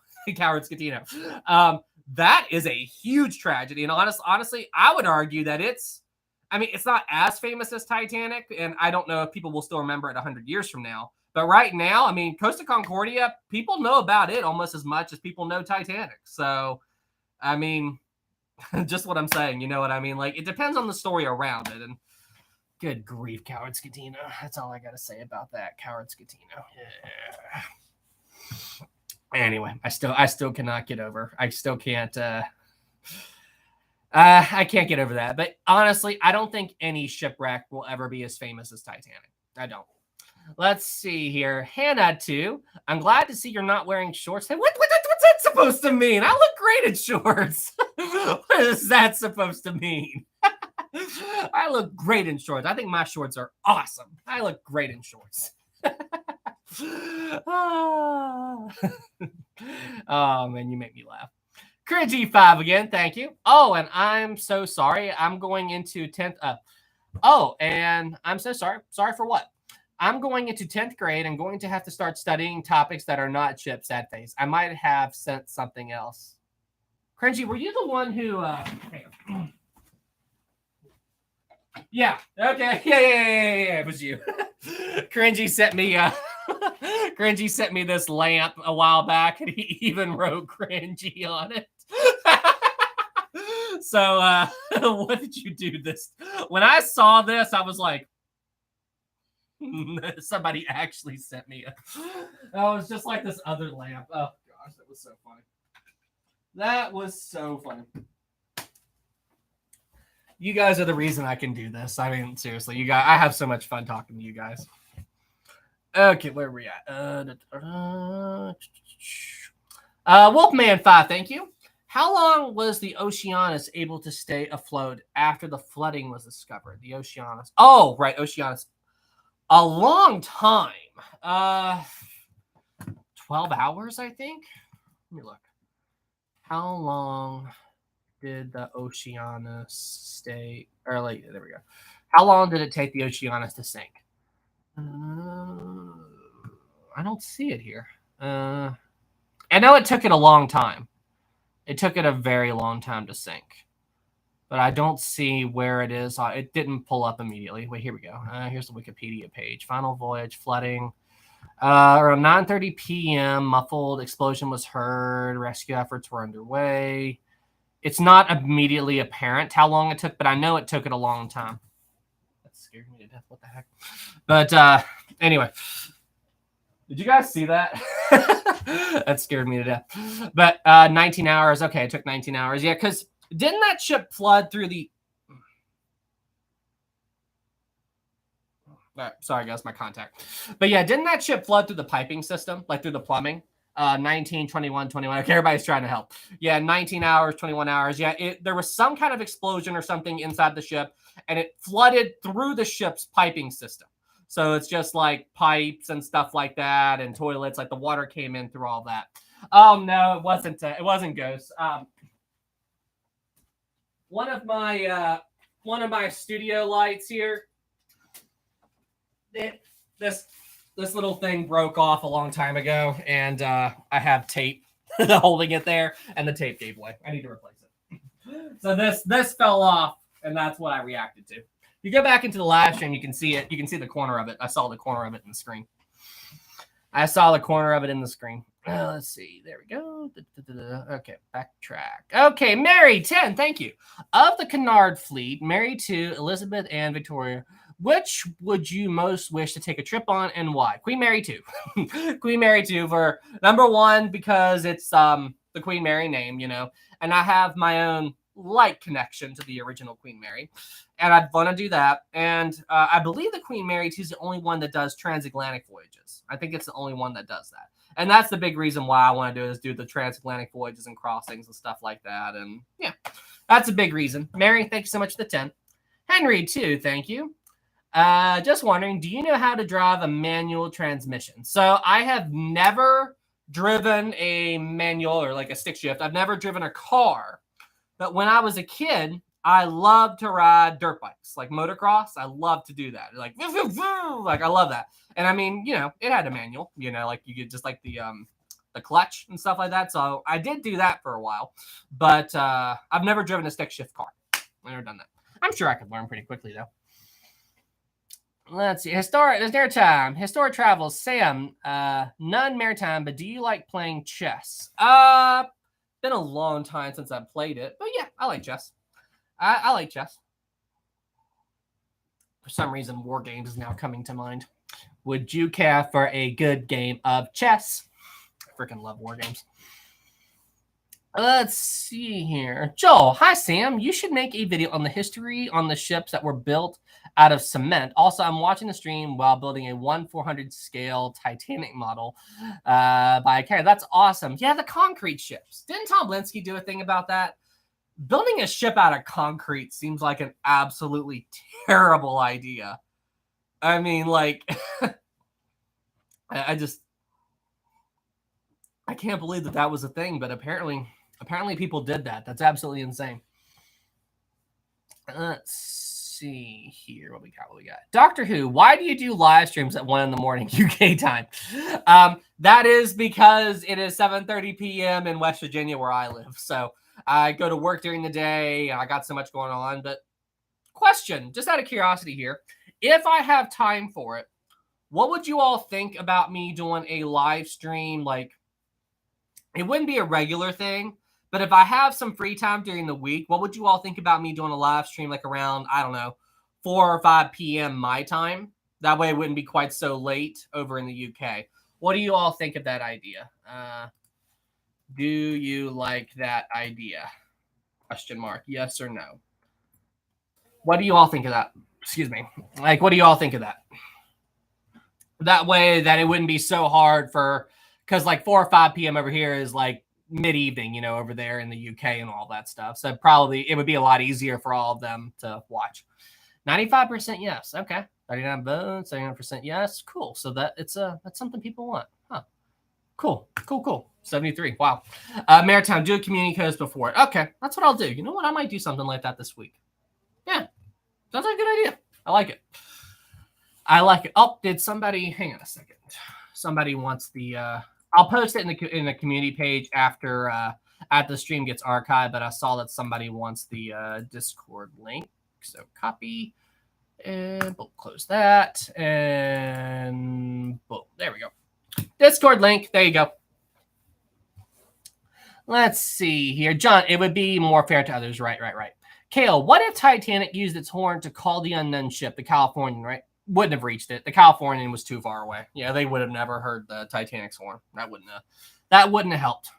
That is a huge tragedy. And honestly, I would argue that it's not as famous as Titanic. And I don't know if people will still remember it 100 years from now. But right now, Costa Concordia, people know about it almost as much as people know Titanic. So, just what I'm saying, you know what I mean? It depends on the story around it. And good grief, Coward Scatino. That's all I got to say about that, Coward Scatino. Yeah. Anyway, I still cannot get over. I still can't. I can't get over that. But honestly, I don't think any shipwreck will ever be as famous as Titanic. I don't. Let's see here. Hannah 2. I'm glad to see you're not wearing shorts. Hey, what's that supposed to mean? I look great in shorts. What is that supposed to mean? I look great in shorts. I think my shorts are awesome. I look great in shorts. Oh, man, you make me laugh. Cringy 5 again. Thank you. Oh, and I'm so sorry. I'm going into 10th. And I'm so sorry. Sorry for what? I'm going into 10th grade. I'm going to have to start studying topics that are not ships, sad face. I might have sent something else. Cringy, were you the one who? Yeah. Okay. Yeah. It was you. Cringy sent me. Cringy sent me this lamp a while back, and he even wrote "cringy" on it. So, what did you do this? When I saw this, I was like, somebody actually sent me oh, it's just like this other lamp. Oh gosh, that was so funny. That was so funny. You guys are the reason I can do this. I mean, seriously, you guys, I have so much fun talking to you guys. Okay, where are we at? Wolfman 5, thank you. How long was the Oceanus able to stay afloat after the flooding was discovered? The Oceanus. Oh, right, Oceanus. A long time. 12 hours, I think. Let me look. How long did the Oceanus stay? Or like, there we go. How long did it take the Oceanus to sink? I don't see it here. I know it took it a long time. It took it a very long time to sink. But I don't see where it is. It didn't pull up immediately. Wait, here we go. Here's the Wikipedia page. Final voyage, flooding. Around 9:30 p.m., muffled explosion was heard. Rescue efforts were underway. It's not immediately apparent how long it took, but I know it took it a long time. That scared me to death. What the heck? But anyway. Did you guys see that? That scared me to death. But 19 hours. Okay, it took 19 hours. Yeah, because didn't that ship flood through the... sorry, guys, my contact. But yeah, didn't that ship flood through the piping system, like through the plumbing? 19, 21, 21. Okay, everybody's trying to help. Yeah, 19 hours, 21 hours. Yeah, there was some kind of explosion or something inside the ship, and it flooded through the ship's piping system. So it's just like pipes and stuff like that, and toilets. Like the water came in through all that. Oh no, it wasn't. It wasn't ghosts. One of my studio lights here. This little thing broke off a long time ago, and I have tape holding it there, and the tape gave way. I need to replace it. So this fell off, and that's what I reacted to. If you go back into the live stream, you can see it. You can see the corner of it. I saw the corner of it in the screen. Let's see. There we go. Okay, backtrack. Okay, Mary 10, thank you. Of the Cunard fleet, Mary 2, Elizabeth, and Victoria, which would you most wish to take a trip on and why? Queen Mary 2. Queen Mary 2 for number one, because it's the Queen Mary name, you know, and I have my own light connection to the original Queen Mary, and I'd want to do that. And I believe the Queen Mary 2 is the only one that does transatlantic voyages. I think it's the only one that does that. And that's the big reason why I want to do it, is do the transatlantic voyages and crossings and stuff like that. And yeah, that's a big reason. Mary, thank you so much for the 10. Henry, too, thank you. Just wondering, do you know how to drive a manual transmission? So I have never driven a manual or like a stick shift. I've never driven a car. But when I was a kid, I loved to ride dirt bikes, like motocross. I love to do that. Like I love that. And I mean, you know, it had a manual, you know, like you get just like the clutch and stuff like that. So I did do that for a while, but I've never driven a stick shift car. I've never done that. I'm sure I could learn pretty quickly though. Let's see. There's Maritime. Historic travels. Sam, none Maritime, but do you like playing chess? Been a long time since I've played it, but yeah, I like chess. I like chess. For some reason, War Games is now coming to mind. Would you care for a good game of chess? I freaking love War Games. Let's see here. Joel, hi Sam. You should make a video on the history on the ships that were built out of cement. Also, I'm watching the stream while building a 1/400 scale Titanic model by a carrier. That's awesome. Yeah, the concrete ships. Didn't Tom Linsky do a thing about that? Building a ship out of concrete seems like an absolutely terrible idea. I mean, like, I can't believe that was a thing, but apparently people did that. That's absolutely insane. Let's see here. What we got? Doctor Who, why do you do live streams at 1 a.m. UK time? That is because it is 7:30 p.m. in West Virginia where I live. So I go to work during the day. I got so much going on. But question, just out of curiosity here, if I have time for it, what would you all think about me doing a live stream? Like, it wouldn't be a regular thing, but if I have some free time during the week, what would you all think about me doing a live stream like around, I don't know, 4 or 5 p.m. my time? That way it wouldn't be quite so late over in the UK. What do you all think of that idea? Do you like that idea? Question mark. Yes or no? What do you all think of that? Excuse me. Like, what do you all think of that? That way that it wouldn't be so hard for, because like 4 or 5 p.m. over here is like mid-evening, you know, over there in the UK and all that stuff. So probably it would be a lot easier for all of them to watch. 95% yes. Okay. 39 votes, 39% yes. Cool. So that's something people want. Huh. Cool. 73. Wow. Maritime, do a community coast before it. Okay. That's what I'll do. You know what? I might do something like that this week. Yeah. Sounds like a good idea. I like it. Oh, did somebody, hang on a second. Somebody wants the, I'll post it in the community page after the stream gets archived, but I saw that somebody wants the Discord link. So copy and we'll close that and boom, there we go. Discord link. There you go. Let's see here. John, it would be more fair to others. Right. Kale, what if Titanic used its horn to call the unknown ship, the Californian, right? Wouldn't have reached it. The Californian was too far away. Yeah, they would have never heard the Titanic's horn. That wouldn't have helped.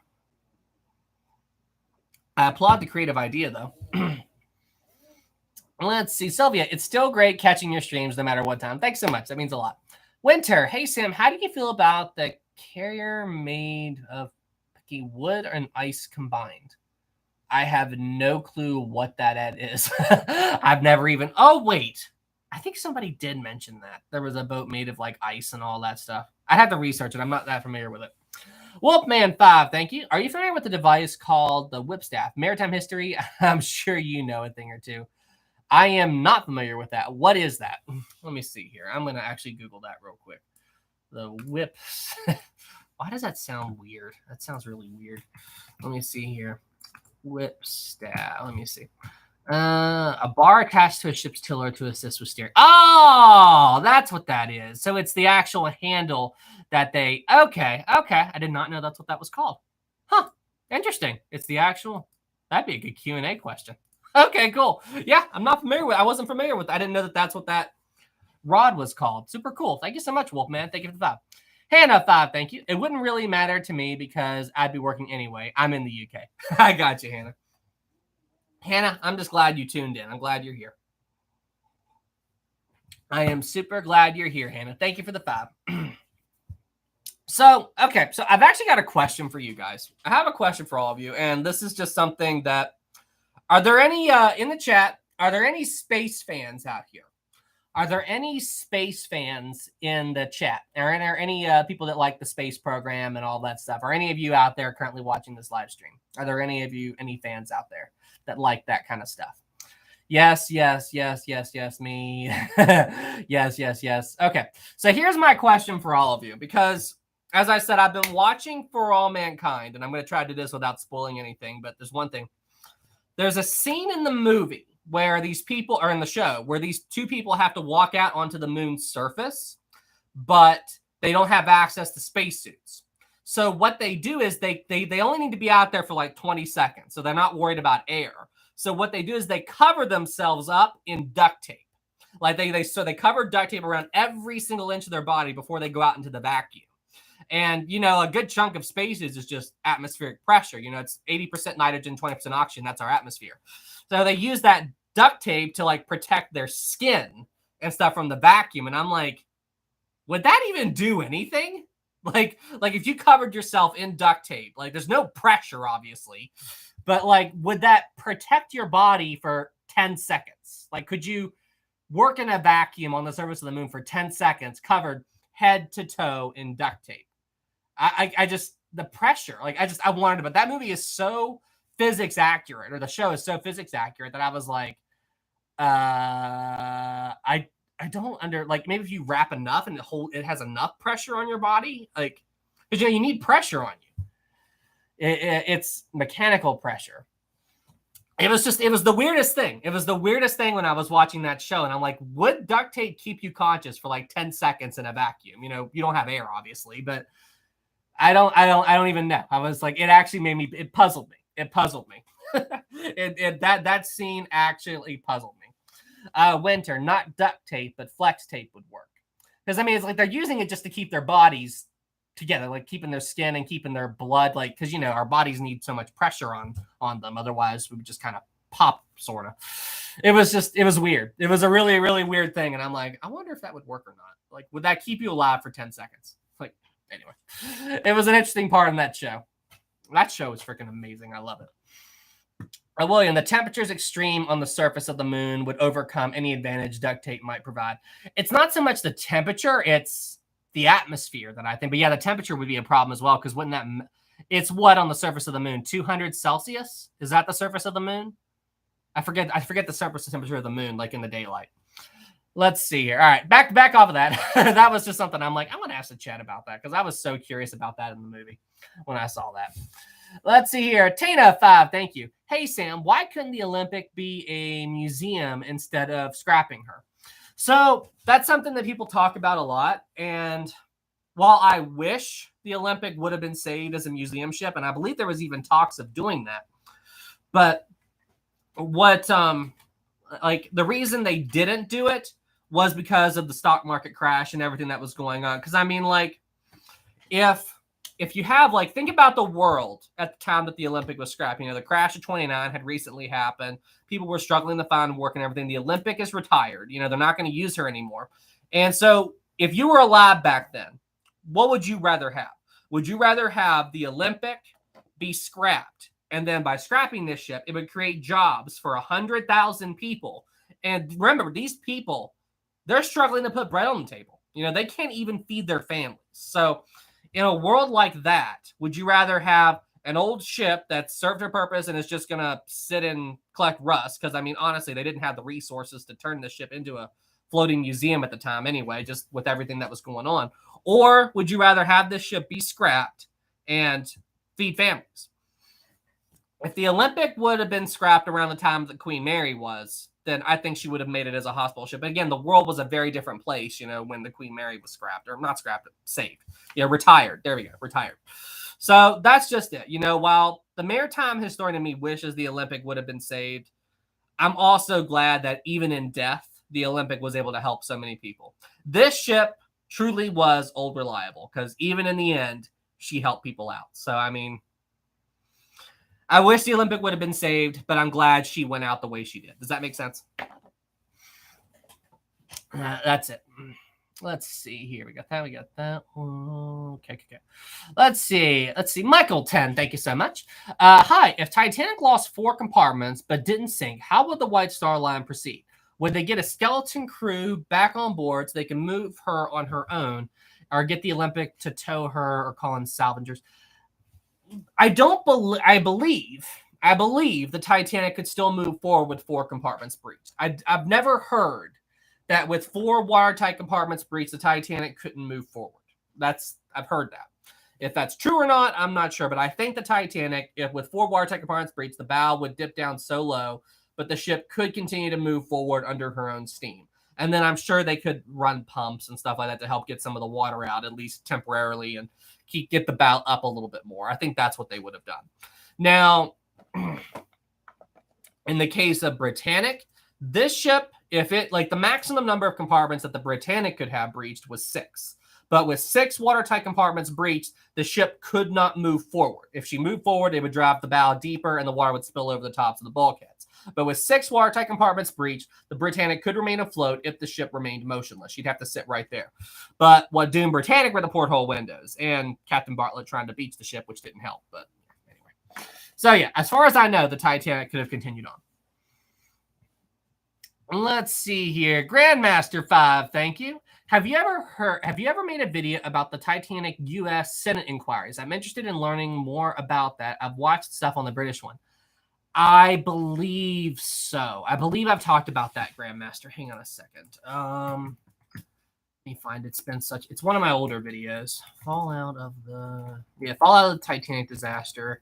I applaud the creative idea, though. Let's see. Sylvia, it's still great catching your streams no matter what time. Thanks so much. That means a lot. Winter, hey, Sam, how do you feel about the carrier made of wood and ice combined? I have no clue what that is. I've never even... Oh, wait. I think somebody did mention that. There was a boat made of like ice and all that stuff. I'd have to research it. I'm not that familiar with it. Wolfman5, thank you. Are you familiar with the device called the whipstaff? Maritime history? I'm sure you know a thing or two. I am not familiar with that. What is that? Let me see here. I'm going to actually Google that real quick. The whips. Why does that sound weird? That sounds really weird. Let me see here. Whipstaff. Let me see. A bar attached to a ship's tiller to assist with steering. Oh, that's what that is. So it's the actual handle that they... Okay. I did not know that's what that was called. Huh. Interesting. It's the actual... That'd be a good Q&A question. Okay, cool. Yeah, I'm not familiar with... I wasn't familiar with... I didn't know that that's what that rod was called. Super cool. Thank you so much, Wolfman. Thank you for the 5. Hannah, 5, thank you. It wouldn't really matter to me because I'd be working anyway. I'm in the UK. I got you, Hannah. Hannah, I'm just glad you tuned in. I'm glad you're here. I am super glad you're here, Hannah. Thank you for the 5. So I've actually got a question for you guys. I have a question for all of you, and this is just something that... Are there any, in the chat, are there any space fans out here? Are there any space fans in the chat? Are there any people that like the space program and all that stuff? Are any of you out there currently watching this live stream? Are there any of you, any fans out there that like that kind of stuff? Yes, me. yes. Okay, so here's my question for all of you, because as I said, I've been watching For All Mankind, and I'm going to try to do this without spoiling anything, but there's one thing. There's a scene in the movie where these people are in the show where these two people have to walk out onto the moon's surface, but they don't have access to spacesuits. So what they do is they only need to be out there for like 20 seconds. So they're not worried about air. So what they do is they cover themselves up in duct tape. Like they cover duct tape around every single inch of their body before they go out into the vacuum. And, you know, a good chunk of space is just atmospheric pressure. You know, it's 80% nitrogen, 20% oxygen. That's our atmosphere. So they use that duct tape to like protect their skin and stuff from the vacuum. And I'm like, would that even do anything? Like if you covered yourself in duct tape, like there's no pressure, obviously, but like, would that protect your body for 10 seconds? Like, could you work in a vacuum on the surface of the moon for 10 seconds covered head to toe in duct tape? I just, the pressure, like I wanted, but that movie is so physics accurate, or the show is so physics accurate that I was like, I don't like, maybe if you wrap enough and it has enough pressure on your body, like, because you need pressure on you. It's mechanical pressure. It was the weirdest thing. It was the weirdest thing when I was watching that show, and I'm like, would duct tape keep you conscious for like 10 seconds in a vacuum? You know, you don't have air, obviously, but I don't even know. I was like, it actually made me. It puzzled me. It puzzled me. That scene actually puzzled me. Winter, not duct tape, but flex tape would work. Because I mean, it's like they're using it just to keep their bodies together, like keeping their skin and keeping their blood, like because you know our bodies need so much pressure on them, otherwise we would just kind of pop, sort of. It was weird. It was a really really weird thing, and I'm like, I wonder if that would work or not. Like, would that keep you alive for 10 seconds? Like, anyway, it was an interesting part in that show. That show is freaking amazing. I love it. William, the temperatures extreme on the surface of the moon would overcome any advantage duct tape might provide. It's not so much the temperature, it's the atmosphere that I think. But yeah, the temperature would be a problem as well, because wouldn't that... It's what on the surface of the moon? 200 Celsius? Is that the surface of the moon? I forget the surface temperature of the moon, like in the daylight. Let's see here. All right, back off of that. That was just something I'm like, I want to ask the chat about that, because I was so curious about that in the movie when I saw that. Let's see here. Tana5, thank you. Hey, Sam, why couldn't the Olympic be a museum instead of scrapping her? So that's something that people talk about a lot. And while I wish the Olympic would have been saved as a museum ship, and I believe there was even talks of doing that, but what, like the reason they didn't do it was because of the stock market crash and everything that was going on. Because I mean, like, if you have, like, think about the world at the time that the Olympic was scrapped. You know, the crash of 29 had recently happened. People were struggling to find work and everything. The Olympic is retired. You know, they're not going to use her anymore. And so if you were alive back then, what would you rather have? Would you rather have the Olympic be scrapped? And then by scrapping this ship, it would create jobs for 100,000 people. And remember, these people, they're struggling to put bread on the table. You know, they can't even feed their families. So in a world like that, would you rather have an old ship that served her purpose and is just going to sit and collect rust? Because, I mean, honestly, they didn't have the resources to turn the ship into a floating museum at the time anyway, just with everything that was going on. Or would you rather have this ship be scrapped and feed families? If the Olympic would have been scrapped around the time that Queen Mary was, then I think she would have made it as a hospital ship. But again, the world was a very different place, you know, when the Queen Mary was scrapped, or not scrapped, saved. Yeah, retired. There we go, retired. So that's just it. You know, while the maritime historian in me wishes the Olympic would have been saved, I'm also glad that even in death, the Olympic was able to help so many people. This ship truly was old reliable, because even in the end, she helped people out. So, I mean, I wish the Olympic would have been saved, but I'm glad she went out the way she did. Does that make sense? That's it. Let's see here. We got that. Okay. Let's see. Michael 10, thank you so much. Hi. If Titanic lost 4 compartments but didn't sink, how would the White Star Line proceed? Would they get a skeleton crew back on board so they can move her on her own, or get the Olympic to tow her, or call in salvagers? I believe the Titanic could still move forward with 4 compartments breached. I've never heard that with 4 watertight compartments breached, the Titanic couldn't move forward. I've heard that. If that's true or not, I'm not sure. But I think the Titanic, if with 4 watertight compartments breached, the bow would dip down so low, but the ship could continue to move forward under her own steam. And then I'm sure they could run pumps and stuff like that to help get some of the water out, at least temporarily, and get the bow up a little bit more. I think that's what they would have done. Now, in the case of Britannic, this ship, if it, like, the maximum number of compartments that the Britannic could have breached was 6. But with 6 watertight compartments breached, the ship could not move forward. If she moved forward, it would drive the bow deeper and the water would spill over the tops of the bulkheads. But with 6 watertight compartments breached, the Britannic could remain afloat if the ship remained motionless. She'd have to sit right there. But what doomed Britannic were the porthole windows and Captain Bartlett trying to beach the ship, which didn't help. But anyway. So yeah, as far as I know, the Titanic could have continued on. Let's see here. Grandmaster 5, thank you. Have you ever made a video about the Titanic U.S. Senate inquiries? I'm interested in learning more about that. I've watched stuff on the British one. I believe so. I believe I've talked about that, Grandmaster. Hang on a second. Let me find it. It's one of my older videos. Fallout of the Titanic disaster.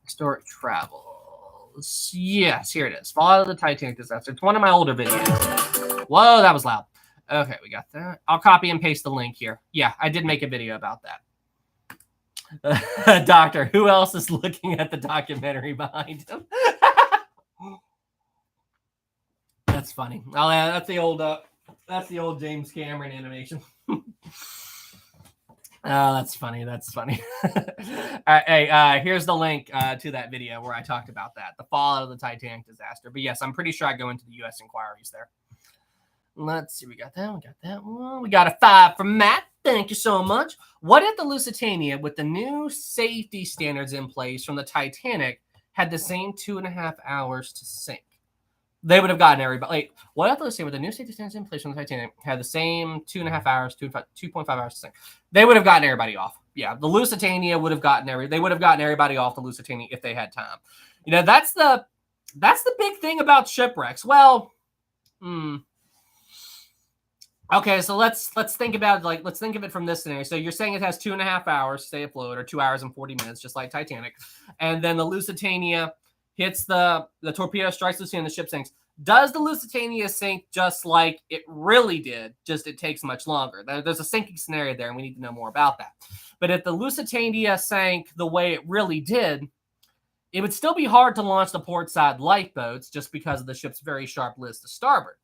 Historic travel. Yes, here it is. Fallout of the Titanic disaster. It's one of my older videos. Whoa, that was loud. Okay, we got that. I'll copy and paste the link here. Yeah, I did make a video about that. Doctor, who else is looking at the documentary behind him? That's funny. Oh, yeah, that's the old James Cameron animation. Oh, that's funny. That's funny. Hey, here's the link to that video where I talked about that, the fallout of the Titanic disaster. But yes, I'm pretty sure I go into the U.S. inquiries there. Let's see. We got that. We got that one. We got a 5 from Matt. Thank you so much. What if the Lusitania, with the new safety standards in place from the Titanic, had the same 2.5 hours to sink? They would have gotten everybody. Like, what if, let's say, with the new safety standards in place from the Titanic, had the same 2.5 hours, 2.5 hours to sink? They would have gotten everybody off. Yeah, the Lusitania would have gotten they would have gotten everybody off the Lusitania if they had time. You know, that's the big thing about shipwrecks. Well, okay, so let's think about let's think of it from this scenario. So you're saying it has 2.5 hours to stay afloat, or 2 hours and 40 minutes, just like Titanic, and then the Lusitania hits the torpedo strikes Lusitania and the ship sinks. Does the Lusitania sink just like it really did? Just it takes much longer. There's a sinking scenario there, and we need to know more about that. But if the Lusitania sank the way it really did, it would still be hard to launch the portside lifeboats just because of the ship's very sharp list to starboard.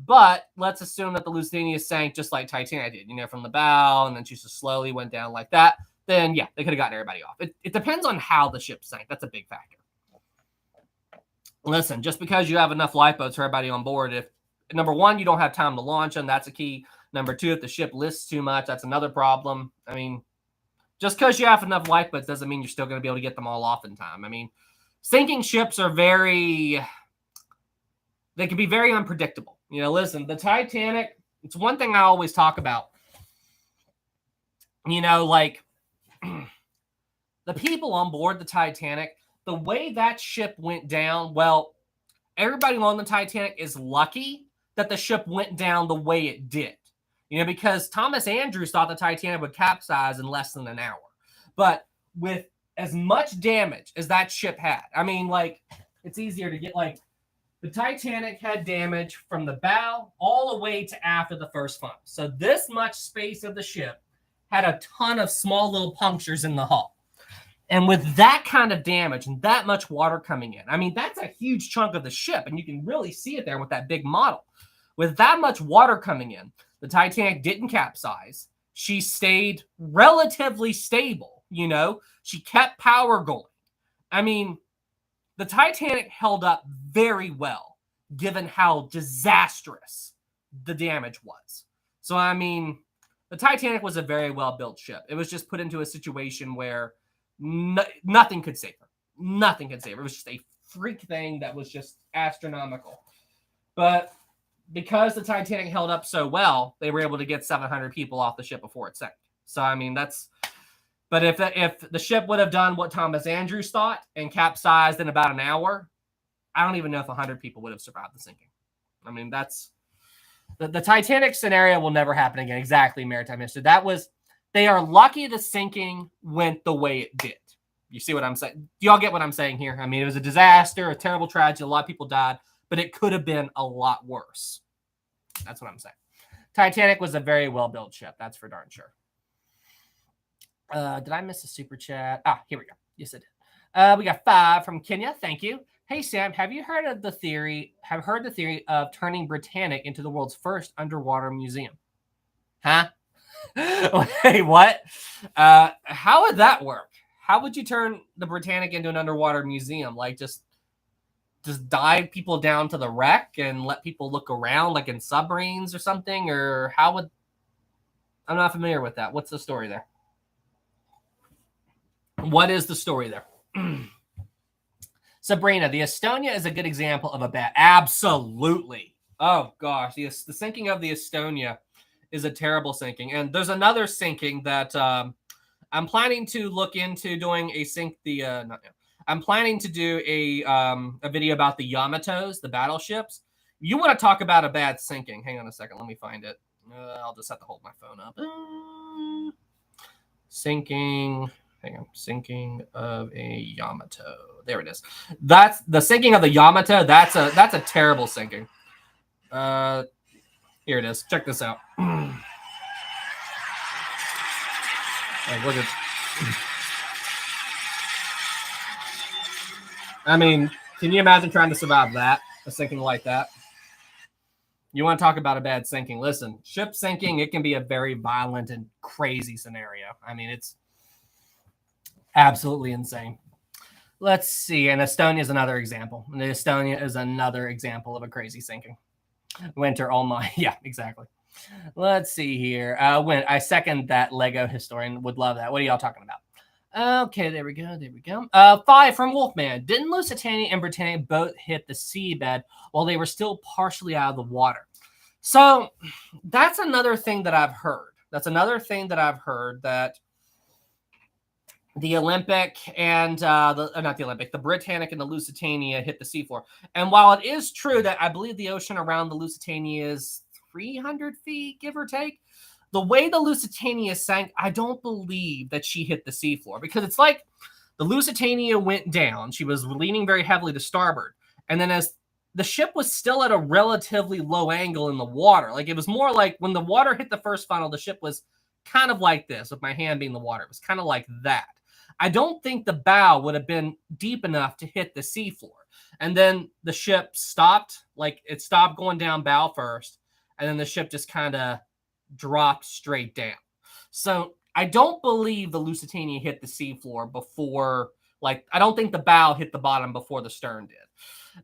But let's assume that the Lusitania sank just like Titanic did, you know, from the bow, and then she just slowly went down like that. Then, yeah, they could have gotten everybody off. It depends on how the ship sank. That's a big factor. Listen, just because you have enough lifeboats for everybody on board, if, number one, you don't have time to launch them, that's a key. Number two, if the ship lists too much, that's another problem. I mean, just because you have enough lifeboats doesn't mean you're still going to be able to get them all off in time. I mean, sinking ships are they can be very unpredictable. You know, listen, the Titanic, it's one thing I always talk about. You know, like the people on board the Titanic, the way that ship went down, well, everybody on the Titanic is lucky that the ship went down the way it did. You know, because Thomas Andrews thought the Titanic would capsize in less than an hour. But with as much damage as that ship had, I mean, like, it's easier to get, like, the Titanic had damage from the bow all the way to after the first funnel. So this much space of the ship had a ton of small little punctures in the hull. And with that kind of damage and that much water coming in, I mean, that's a huge chunk of the ship, and you can really see it there with that big model. With that much water coming in, the Titanic didn't capsize. She stayed relatively stable, you know. She kept power going. I mean, the Titanic held up very well, given how disastrous the damage was. So, I mean, the Titanic was a very well-built ship. It was just put into a situation where nothing could save her. Nothing could save her. It was just a freak thing that was just astronomical. But because the Titanic held up so well, they were able to get 700 people off the ship before it sank. So, I mean, that's... But if the ship would have done what Thomas Andrews thought and capsized in about an hour, I don't even know if 100 people would have survived the sinking. I mean, that's... The Titanic scenario will never happen again. Exactly, Maritime history. They are lucky the sinking went the way it did. You see what I'm saying? Do y'all get what I'm saying here? I mean, it was a disaster, a terrible tragedy. A lot of people died, but it could have been a lot worse. That's what I'm saying. Titanic was a very well-built ship. That's for darn sure. Did I miss a super chat? Here we go. Yes, I did. We got 5 from Kenya. Thank you. Hey, Sam, have you heard the theory of turning Britannic into the world's first underwater museum? Huh? Wait, what? How would that work? How would you turn the Britannic into an underwater museum? Like just dive people down to the wreck and let people look around like in submarines or something? Or how would... I'm not familiar with that. What's the story there? What is the story there? Sabrina, the Estonia is a good example of a bad... Absolutely. Oh, gosh. The sinking of the Estonia is a terrible sinking. And there's another sinking that I'm planning to look into doing a I'm planning to do a video about the Yamatos, the battleships. You want to talk about a bad sinking. Hang on a second. Let me find it. I'll just have to hold my phone up. Sinking Hang on. Sinking of a Yamato. There it is. That's the sinking of the Yamato. That's a terrible sinking. Here it is. Check this out. Like, look at. I mean, can you imagine trying to survive that? A sinking like that? You want to talk about a bad sinking? Listen, ship sinking, it can be a very violent and crazy scenario. I mean, it's absolutely insane. Let's see. And Estonia is another example. And Estonia is another example of a crazy sinking. Winter, all my. Yeah, exactly. Let's see here. When I second that, Lego historian would love that. What are y'all talking about? Okay, there we go. There we go. 5 from Wolfman. Didn't Lusitania and Britannia both hit the seabed while they were still partially out of the water? So that's another thing that I've heard. That the Olympic and not the Olympic, the Britannic and the Lusitania hit the seafloor. And while it is true that I believe the ocean around the Lusitania is 300 feet, give or take, the way the Lusitania sank, I don't believe that she hit the seafloor, because it's like the Lusitania went down. She was leaning very heavily to starboard. And then as the ship was still at a relatively low angle in the water, like it was more like when the water hit the first funnel, the ship was kind of like this, with my hand being the water. It was kind of like that. I don't think the bow would have been deep enough to hit the seafloor. And then the ship stopped, like it stopped going down bow first, and then the ship just kind of dropped straight down. So I don't believe the Lusitania hit the seafloor before, like, I don't think the bow hit the bottom before the stern did.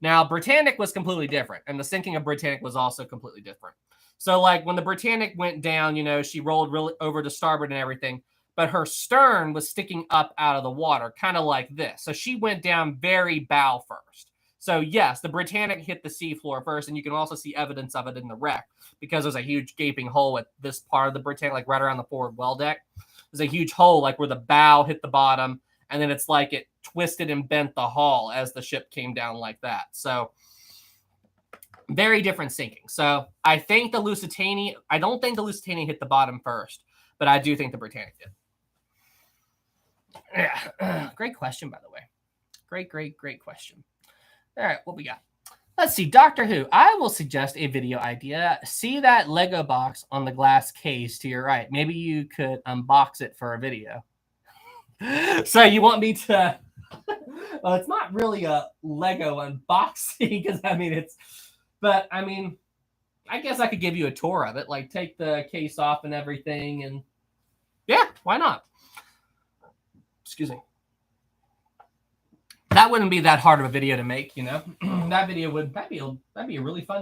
Now, Britannic was completely different, and the sinking of Britannic was also completely different. So, like, when the Britannic went down, you know, she rolled really over to starboard and everything, but her stern was sticking up out of the water, kind of like this. So she went down very bow first. So yes, the Britannic hit the seafloor first, and you can also see evidence of it in the wreck, because there's a huge gaping hole at this part of the Britannic, like right around the forward well deck. There's a huge hole, like where the bow hit the bottom, and then it's like it twisted and bent the hull as the ship came down like that. So very different sinking. So I think the Lusitania, I don't think the Lusitania hit the bottom first, but I do think the Britannic did. Yeah. Great question, by the way. Great question. All right, what we got? Let's see. Doctor Who. I will suggest a video idea. See that Lego box on the glass case to your right. Maybe you could unbox it for a video. So you want me to... Well, it's not really a Lego unboxing, because I mean it's... But I mean, I guess I could give you a tour of it. Like take the case off and everything, and yeah, why not? Excuse me. That wouldn't be that hard of a video to make, you know. That'd be a really fun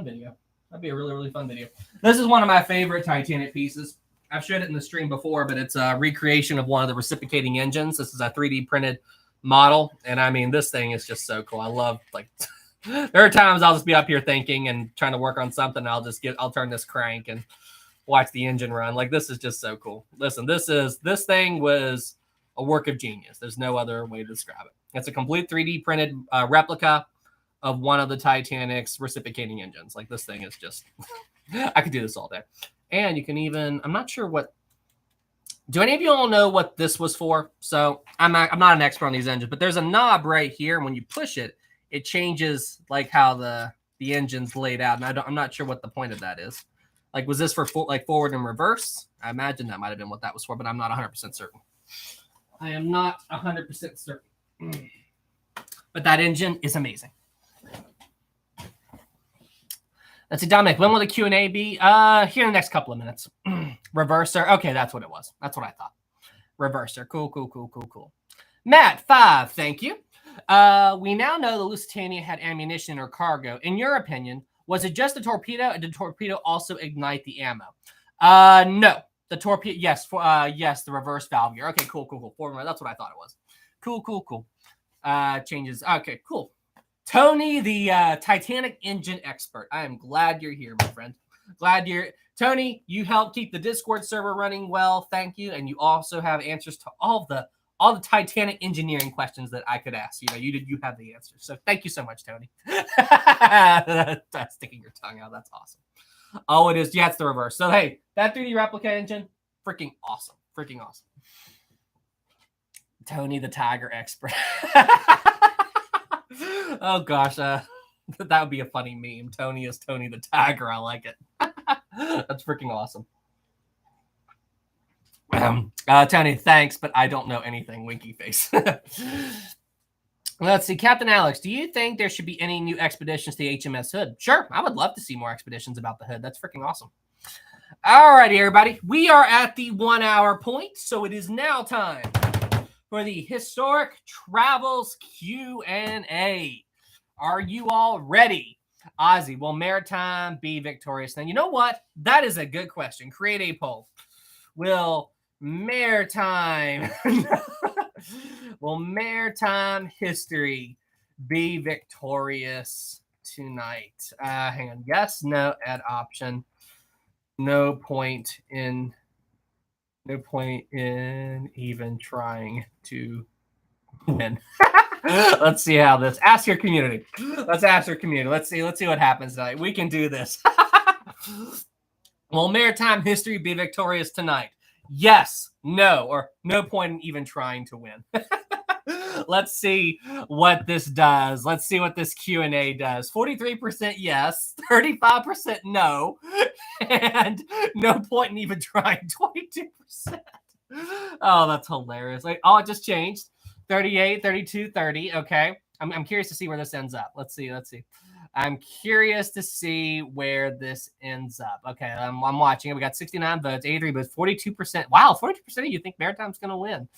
video. That'd be a really fun video. This is one of my favorite Titanic pieces. I've showed it in the stream before, but it's a recreation of one of the reciprocating engines. This is a 3D printed model, and I mean, this thing is just so cool. I love, like, there are times I'll just be up here thinking and trying to work on something. I'll turn this crank and watch the engine run. Like, this is just so cool. Listen, this thing was a work of genius. There's no other way to describe it. It's a complete 3D printed replica of one of the Titanic's reciprocating engines. Like, this thing is just, I could do this all day. And you can even, I'm not sure what, do any of you all know what this was for? So I'm not an expert on these engines, but there's a knob right here. And when you push it, it changes like how the engine's laid out. And I'm not sure what the point of that is. Like, was this for like forward and reverse? I imagine that might have been what that was for, but I'm not 100% certain. I am not 100% certain. But that engine is amazing. Let's see, Dominic, when will the Q&A be? Here in the next couple of minutes. Reverser. Okay, that's what it was. That's what I thought. Reverser. Cool. Matt, 5, thank you. We now know the Lusitania had ammunition in her cargo. In your opinion, was it just the torpedo, or did the torpedo also ignite the ammo? No. The torpedo, yes, the reverse valve gear. Okay, cool. That's what I thought it was. Cool. Changes. Okay, cool. Tony, the Titanic engine expert. I am glad you're here, my friend. Tony, you helped keep the Discord server running well. Thank you. And you also have answers to all the Titanic engineering questions that I could ask. You know, you have the answers. So thank you so much, Tony. That's sticking your tongue out. That's awesome. Oh, it is. Yeah, it's the reverse. So, hey, that 3D replica engine, freaking awesome. Tony the Tiger expert. Oh gosh, that would be a funny meme. Tony is Tony the Tiger. I like it. That's freaking awesome. Tony, thanks, but I don't know anything. Winky face. Let's see. Captain Alex, do you think there should be any new expeditions to the HMS Hood? Sure. I would love to see more expeditions about the Hood. That's freaking awesome. All righty, everybody. We are at the 1 hour point, so it is now time for the Historic Travels Q&A. Are you all ready? Ozzy, will Maritime be victorious? Then you know what? That is a good question. Create a poll. Will Maritime history be victorious tonight? Hang on. Yes, no, add option. No point in even trying to win. Let's see how this. Ask your community. Let's ask your community. Let's see what happens tonight. We can do this. Will Maritime history be victorious tonight? Yes, no, or no point in even trying to win. Let's see what this does. Let's see what this Q&A does. 43% yes, 35% no, and no point in even trying, 22%. Oh, that's hilarious. Like, oh, it just changed. 38, 32, 30. Okay. I'm curious to see where this ends up. Let's see. I'm curious to see where this ends up. Okay, I'm watching it. We got 69 votes, 83 votes, 42%. Wow, 42% of you think Maritime's going to win.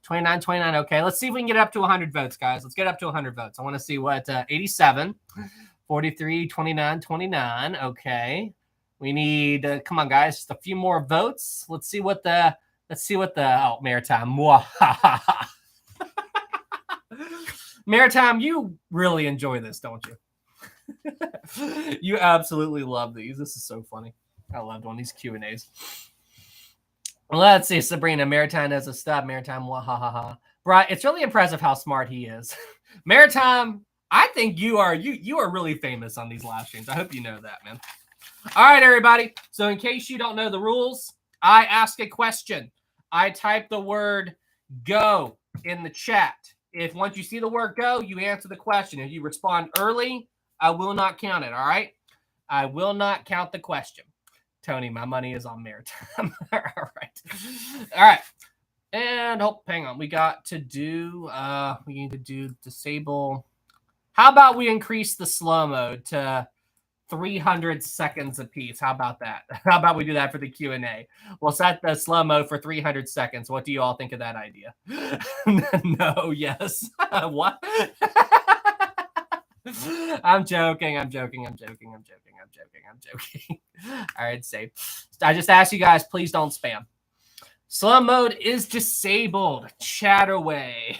29. Okay, let's see if we can get up to 100 votes, guys. Let's get up to 100 votes. I want to see what 87, 43, 29. Okay, we need. Come on, guys, just a few more votes. Let's see what the. Maritime. Maritime, you really enjoy this, don't you? You absolutely love these. This is so funny. I loved one of these Q&As. Let's see. Sabrina, Maritime as a stub. Maritime, wahahaha. Brian, it's really impressive how smart he is. Maritime, I think you are really famous on these live streams. I hope you know that, man. All right, everybody. So in case you don't know the rules, I ask a question. I type the word go in the chat. If once you see the word go, you answer the question. If you respond early, I will not count it, all right? I will not count the question. Tony, my money is on Maritime. All right. And, hang on. We need to do disable. How about we increase the slow mode to 300 seconds apiece? How about that? How about we do that for the Q&A? We'll set the slow mode for 300 seconds. What do you all think of that idea? No, yes. What? I'm joking. All right, safe. I just asked you guys, please don't spam. Slow mode is disabled. Chat away.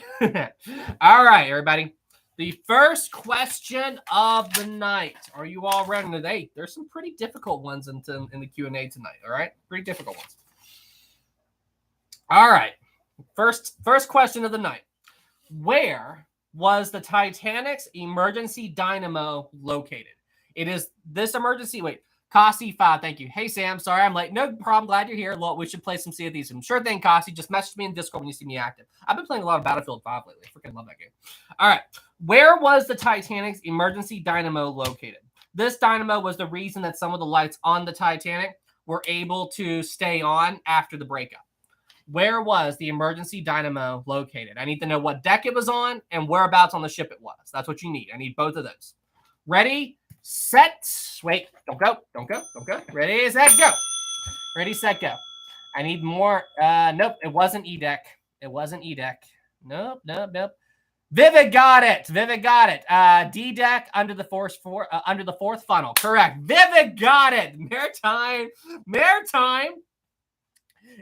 All right, everybody. The first question of the night. Are you all ready today? There's some pretty difficult ones in the Q&A tonight, all right? Pretty difficult ones. All right. First question of the night. Where was the Titanic's emergency dynamo located? It is this emergency. Wait, Kasi 5, thank you. Hey, Sam, sorry I'm late. No problem. Glad you're here. We should play some Sea of Thieves. Sure thing, Kasi. Just message me in Discord when you see me active. I've been playing a lot of Battlefield 5 lately. I freaking love that game. All right. Where was the Titanic's emergency dynamo located? This dynamo was the reason that some of the lights on the Titanic were able to stay on after the breakup. Where was the emergency dynamo located? I need to know what deck it was on and whereabouts on the ship it was. That's what you need. I need both of those. Ready, set, wait, don't go. Ready, set, go. Ready, set, go. I need more. Nope, it wasn't E-deck. Nope. Vivid got it. D-deck under the fourth funnel. Correct. Vivid got it. Maritime.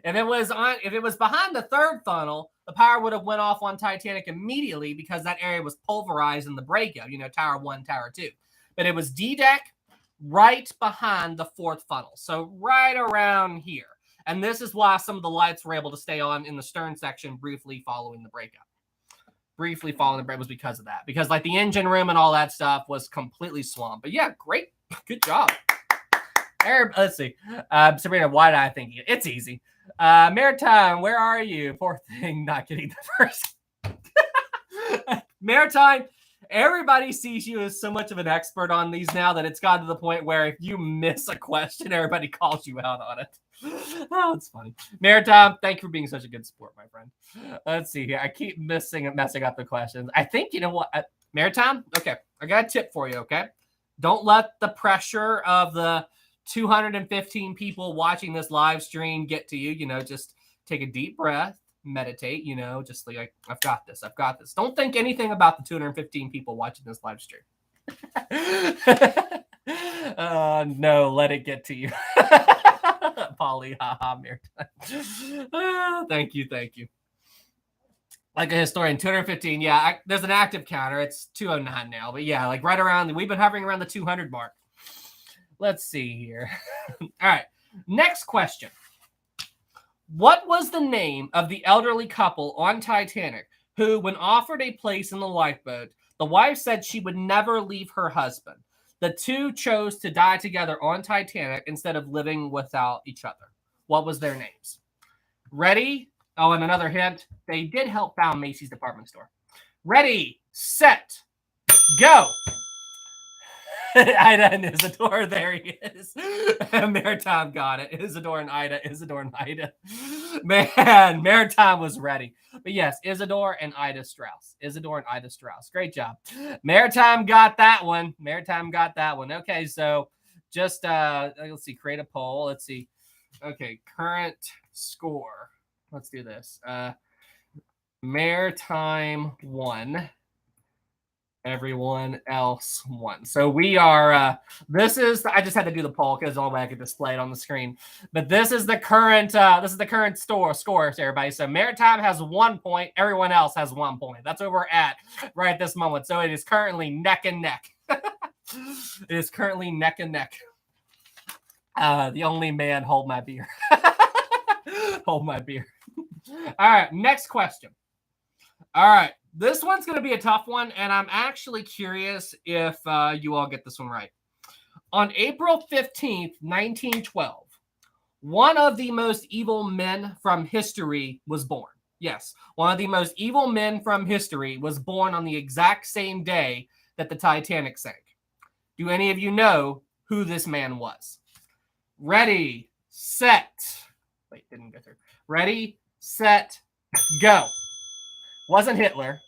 If it was behind the third funnel, the power would have went off on Titanic immediately because that area was pulverized in the breakout, Tower 1, Tower 2. But it was D-deck right behind the fourth funnel. So right around here. And this is why some of the lights were able to stay on in the stern section briefly following the breakup. Was because of that. Because like the engine room and all that stuff was completely swamped. But yeah, great. Good job. Let's see. Sabrina, why did I think it's easy? Maritime, where are you? Poor thing, not getting the first Maritime, everybody sees you as so much of an expert on these now that it's gotten to the point where if you miss a question, everybody calls you out on it. Oh, it's funny. Maritime, thank you for being such a good sport, my friend. Let's see here. I keep messing up the questions. I think, you know what? Maritime, okay. I got a tip for you, okay? Don't let the pressure of the 215 people watching this live stream get to you. You know, just take a deep breath, meditate, you know, just like, I've got this. I've got this. Don't think anything about the 215 people watching this live stream. No, let it get to you. Polly, haha, Maritime. Thank you. Like a historian, 215. Yeah, there's an active counter. It's 209 now. But yeah, like right around, we've been hovering around the 200 mark. Let's see here. All right. Next question. What was the name of the elderly couple on Titanic who, when offered a place in the lifeboat, the wife said she would never leave her husband? The two chose to die together on Titanic instead of living without each other. What was their names? Ready? Oh, and another hint. They did help found Macy's department store. Ready, set, go. Ida and Isidore, there he is. Maritime got it. Isidore and Ida. Man, Maritime was ready. But yes, Isidore and Ida Strauss. Great job. Maritime got that one. Okay, so just, let's see, create a poll. Let's see. Okay, current score. Let's do this. Maritime won. Everyone else won. So we are, I just had to do the poll because the only way I could display it on the screen. But this is the current scores, everybody. So Maritime has 1 point. Everyone else has 1 point. That's where we're at right at this moment. So it is currently neck and neck. It is currently neck and neck. The only man, hold my beer. Hold my beer. All right, next question. All right, this one's going to be a tough one, and I'm actually curious if you all get this one right. On April 15th, 1912, one of the most evil men from history was born. Yes, one of the most evil men from history was born on the exact same day that the Titanic sank. Do any of you know who this man was? Ready, set. Wait, didn't go through. Ready, set, go. Wasn't Hitler.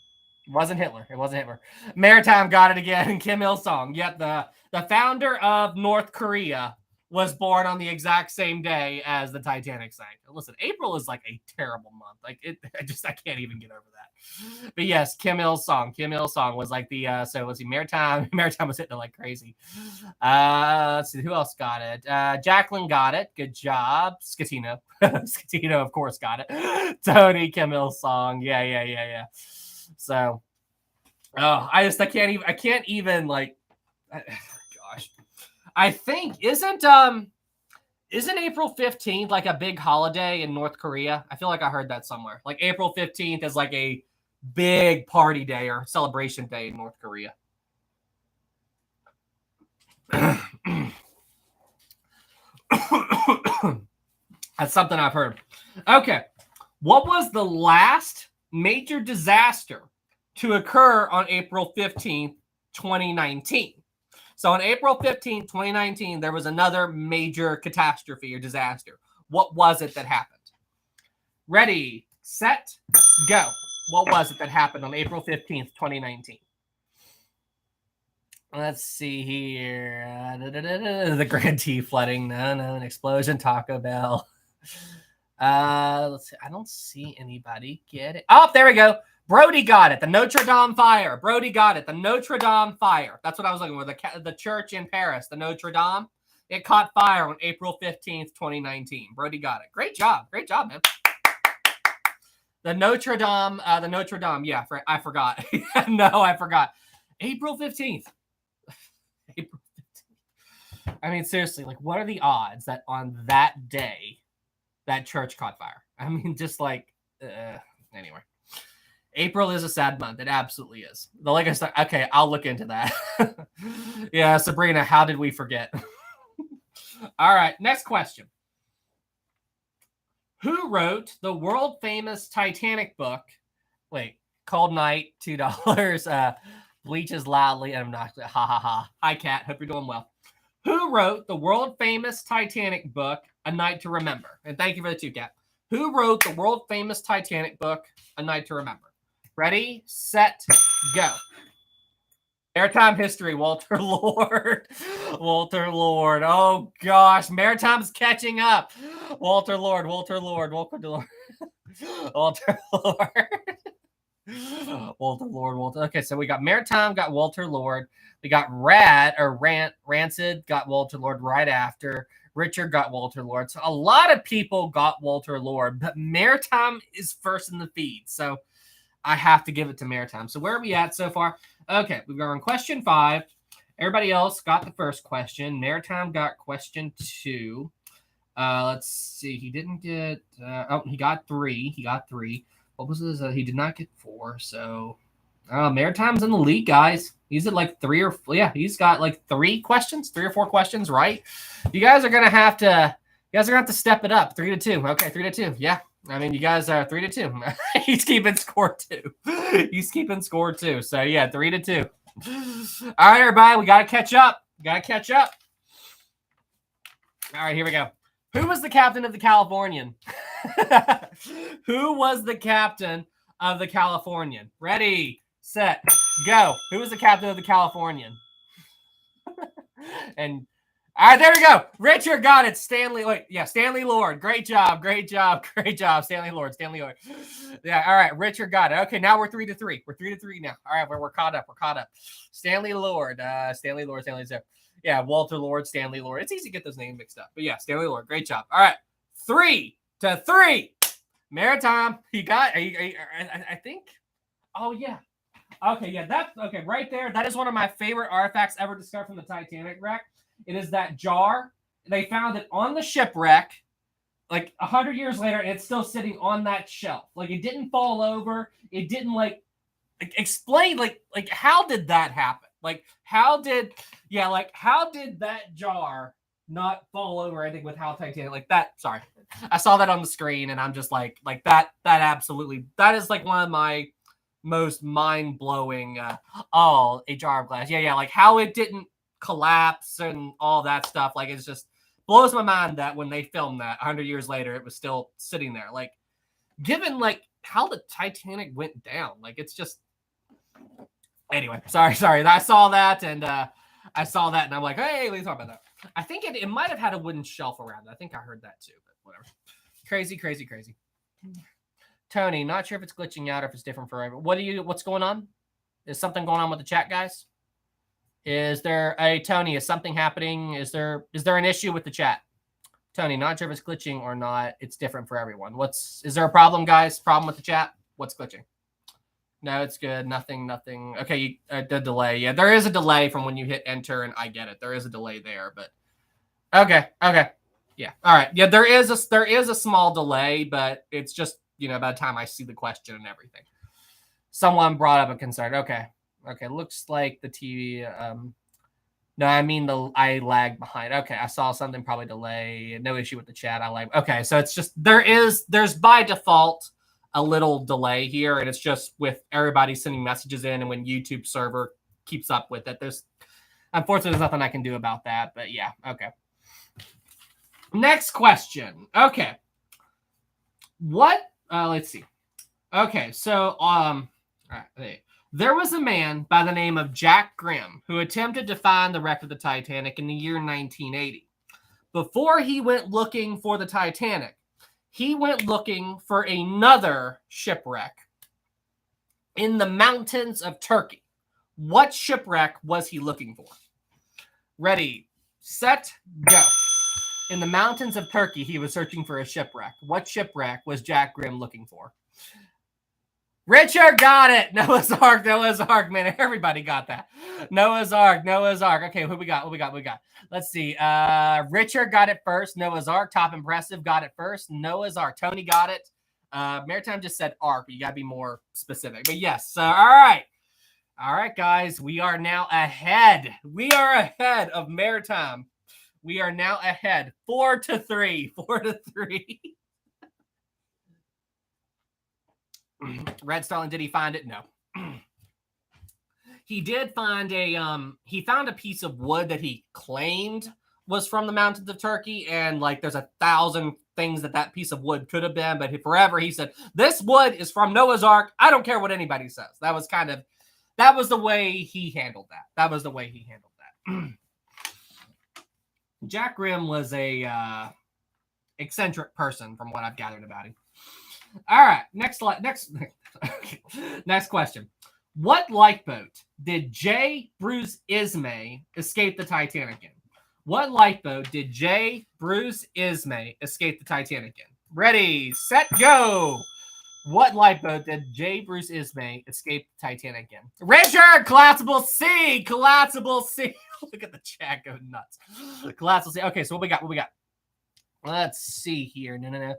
It wasn't Hitler. Maritime got it again. Kim Il-sung. Yep, the founder of North Korea was born on the exact same day as the Titanic sank. Listen, April is like a terrible month. Like I can't even get over that. But yes, Kim Il-sung. Kim Il-sung was like the so let's see, Maritime was hitting it like crazy. Let's see who else got it. Jacqueline got it. Good job. Scatino. Scatino, of course, got it. Tony, Kim Il-sung. Yeah. So I can't even like gosh. I think isn't April 15th like a big holiday in North Korea? I feel like I heard that somewhere. Like April 15th is like a big party day or celebration day in North Korea. That's something I've heard. Okay. What was the last major disaster to occur on April 15th, 2019? So on April 15th, 2019, there was another major catastrophe or disaster. What was it that happened? Ready, set, go. What was it that happened on April 15th, 2019? Let's see here. The Grand T flooding. No, an explosion. Taco Bell. Let's see. I don't see anybody get it. Oh, there we go. Brody got it. The Notre Dame fire. Brody got it. The Notre Dame fire. That's what I was looking for. The church in Paris, the Notre Dame. It caught fire on April 15th, 2019. Brody got it. Great job, man. The Notre Dame. Yeah, I forgot. No, I forgot. April 15th. April 15th. I mean, seriously, like, what are the odds that on that day that church caught fire? I mean, just like, anyway. April is a sad month. It absolutely is. Okay, I'll look into that. Yeah, Sabrina, how did we forget? All right, next question. Who wrote the world famous Titanic book? Wait, Cold night, $2. Bleaches loudly, and I'm not. Ha ha ha. Hi, Kat. Hope you're doing well. Who wrote the world famous Titanic book, A Night to Remember? And thank you for the 2, Kat. Who wrote the world famous Titanic book, A Night to Remember? Ready, set, go. Maritime history, Walter Lord. Walter Lord. Oh, gosh. Maritime's catching up. Walter Lord. Walter Lord. Walter Lord. Walter Lord. Walter Lord. Walter. Okay, so we got Maritime, got Walter Lord. We got Rancid, got Walter Lord right after. Richard got Walter Lord. So a lot of people got Walter Lord, but Maritime is first in the feed. So I have to give it to Maritime. So where are we at so far? Okay, we've got on question 5. Everybody else got the first question. Maritime got question 2. Let's see. He didn't get. He got 3. He got 3. What was his? He did not get 4. So, Maritime's in the lead, guys. He's at like 3 or he's got like 3 or 4 questions, right? You guys are gonna have to. You guys are gonna have to step it up. 3-2. Okay, 3-2. Yeah. I mean, you guys are 3-2. He's keeping score 2. He's keeping score 2. So yeah, 3-2. All right, everybody, we gotta catch up. All right, here we go. Who was the captain of the Californian? Who was the captain of the Californian? Ready, set, go. Who was the captain of the Californian? And all right, there we go. Richard got it. Stanley Lord. Great job. Stanley Lord. Yeah, all right. Richard got it. Okay, now we're 3-3. We're 3-3 now. All right, we're caught up. Stanley Lord. Stanley Lord. Yeah, Walter Lord, Stanley Lord. It's easy to get those names mixed up. But yeah, Stanley Lord. Great job. All right, 3-3. Maritime. He got, I think. Oh, yeah. Okay, yeah, that's okay. Right there. That is one of my favorite artifacts ever discovered from the Titanic wreck. It is that jar. They found it on the shipwreck like 100 years later, and it's still sitting on that shelf. Like, it didn't fall over. It didn't explain like how did that happen? Like, how did that jar not fall over? I think with how Titanic like that. Sorry, I saw that on the screen, and I'm just like that. That absolutely, that is like one of my most mind-blowing. A jar of glass. Yeah, like how it didn't collapse and all that stuff. Like, it's just blows my mind that when they filmed that 100 years later, it was still sitting there. Like, given like how the Titanic went down, like it's just. Anyway, sorry. I saw that and I'm like, hey, let's talk about that. I think it might have had a wooden shelf around it. I think I heard that too, but whatever. Crazy. Tony, not sure if it's glitching out or if it's different for everyone. What's going on? Is something going on with the chat, guys? Is there Tony, is something happening? Is there an issue with the chat? Tony, not sure if it's glitching or not. It's different for everyone. Is there a problem, guys? Problem with the chat? What's glitching? No, it's good. Nothing. Okay, the delay. Yeah, there is a delay from when you hit enter, and I get it. There is a delay there, but okay. Yeah. All right. Yeah, there is a small delay, but it's just, by the time I see the question and everything. Someone brought up a concern. Okay. Looks like the TV. No, I mean I lagged behind. Okay, I saw something probably delay. No issue with the chat. I lag. Okay, so it's just there's by default a little delay here, and it's just with everybody sending messages in, and when YouTube server keeps up with it. Unfortunately, there's nothing I can do about that, but yeah, okay. Next question. Okay. Let's see. Okay, so all right. There was a man by the name of Jack Grimm who attempted to find the wreck of the Titanic in the year 1980. Before he went looking for the Titanic, he went looking for another shipwreck in the mountains of Turkey. What shipwreck was he looking for? Ready, set, go. In the mountains of Turkey, he was searching for a shipwreck. What shipwreck was Jack Grimm looking for? Richard got it. Noah's Ark, man. Everybody got that. Noah's Ark. Okay, who we got? Let's see. Richard got it first. Noah's Ark, top impressive, got it first. Noah's Ark. Tony got it. Maritime just said Ark, but you got to be more specific. But yes, all right. All right, guys. We are now ahead. We are ahead of Maritime. We are now ahead 4-3. 4-3. Red Starling, did he find it? No. He did find he found a piece of wood that he claimed was from the mountains of Turkey, and like there's 1,000 things that piece of wood could have been, but forever he said, this wood is from Noah's Ark. I don't care what anybody says. That was the way he handled that. That was the way he handled that. Jack Grimm was a eccentric person from what I've gathered about him. All right, next question. What lifeboat did J. Bruce Ismay escape the Titanic in? What lifeboat did J. Bruce Ismay escape the Titanic in? Ready, set, go! What lifeboat did J. Bruce Ismay escape the Titanic in? Richard, collapsible C! Collapsible C! Look at the chat go nuts. Collapsible C. Okay, so what we got? Let's see here. No.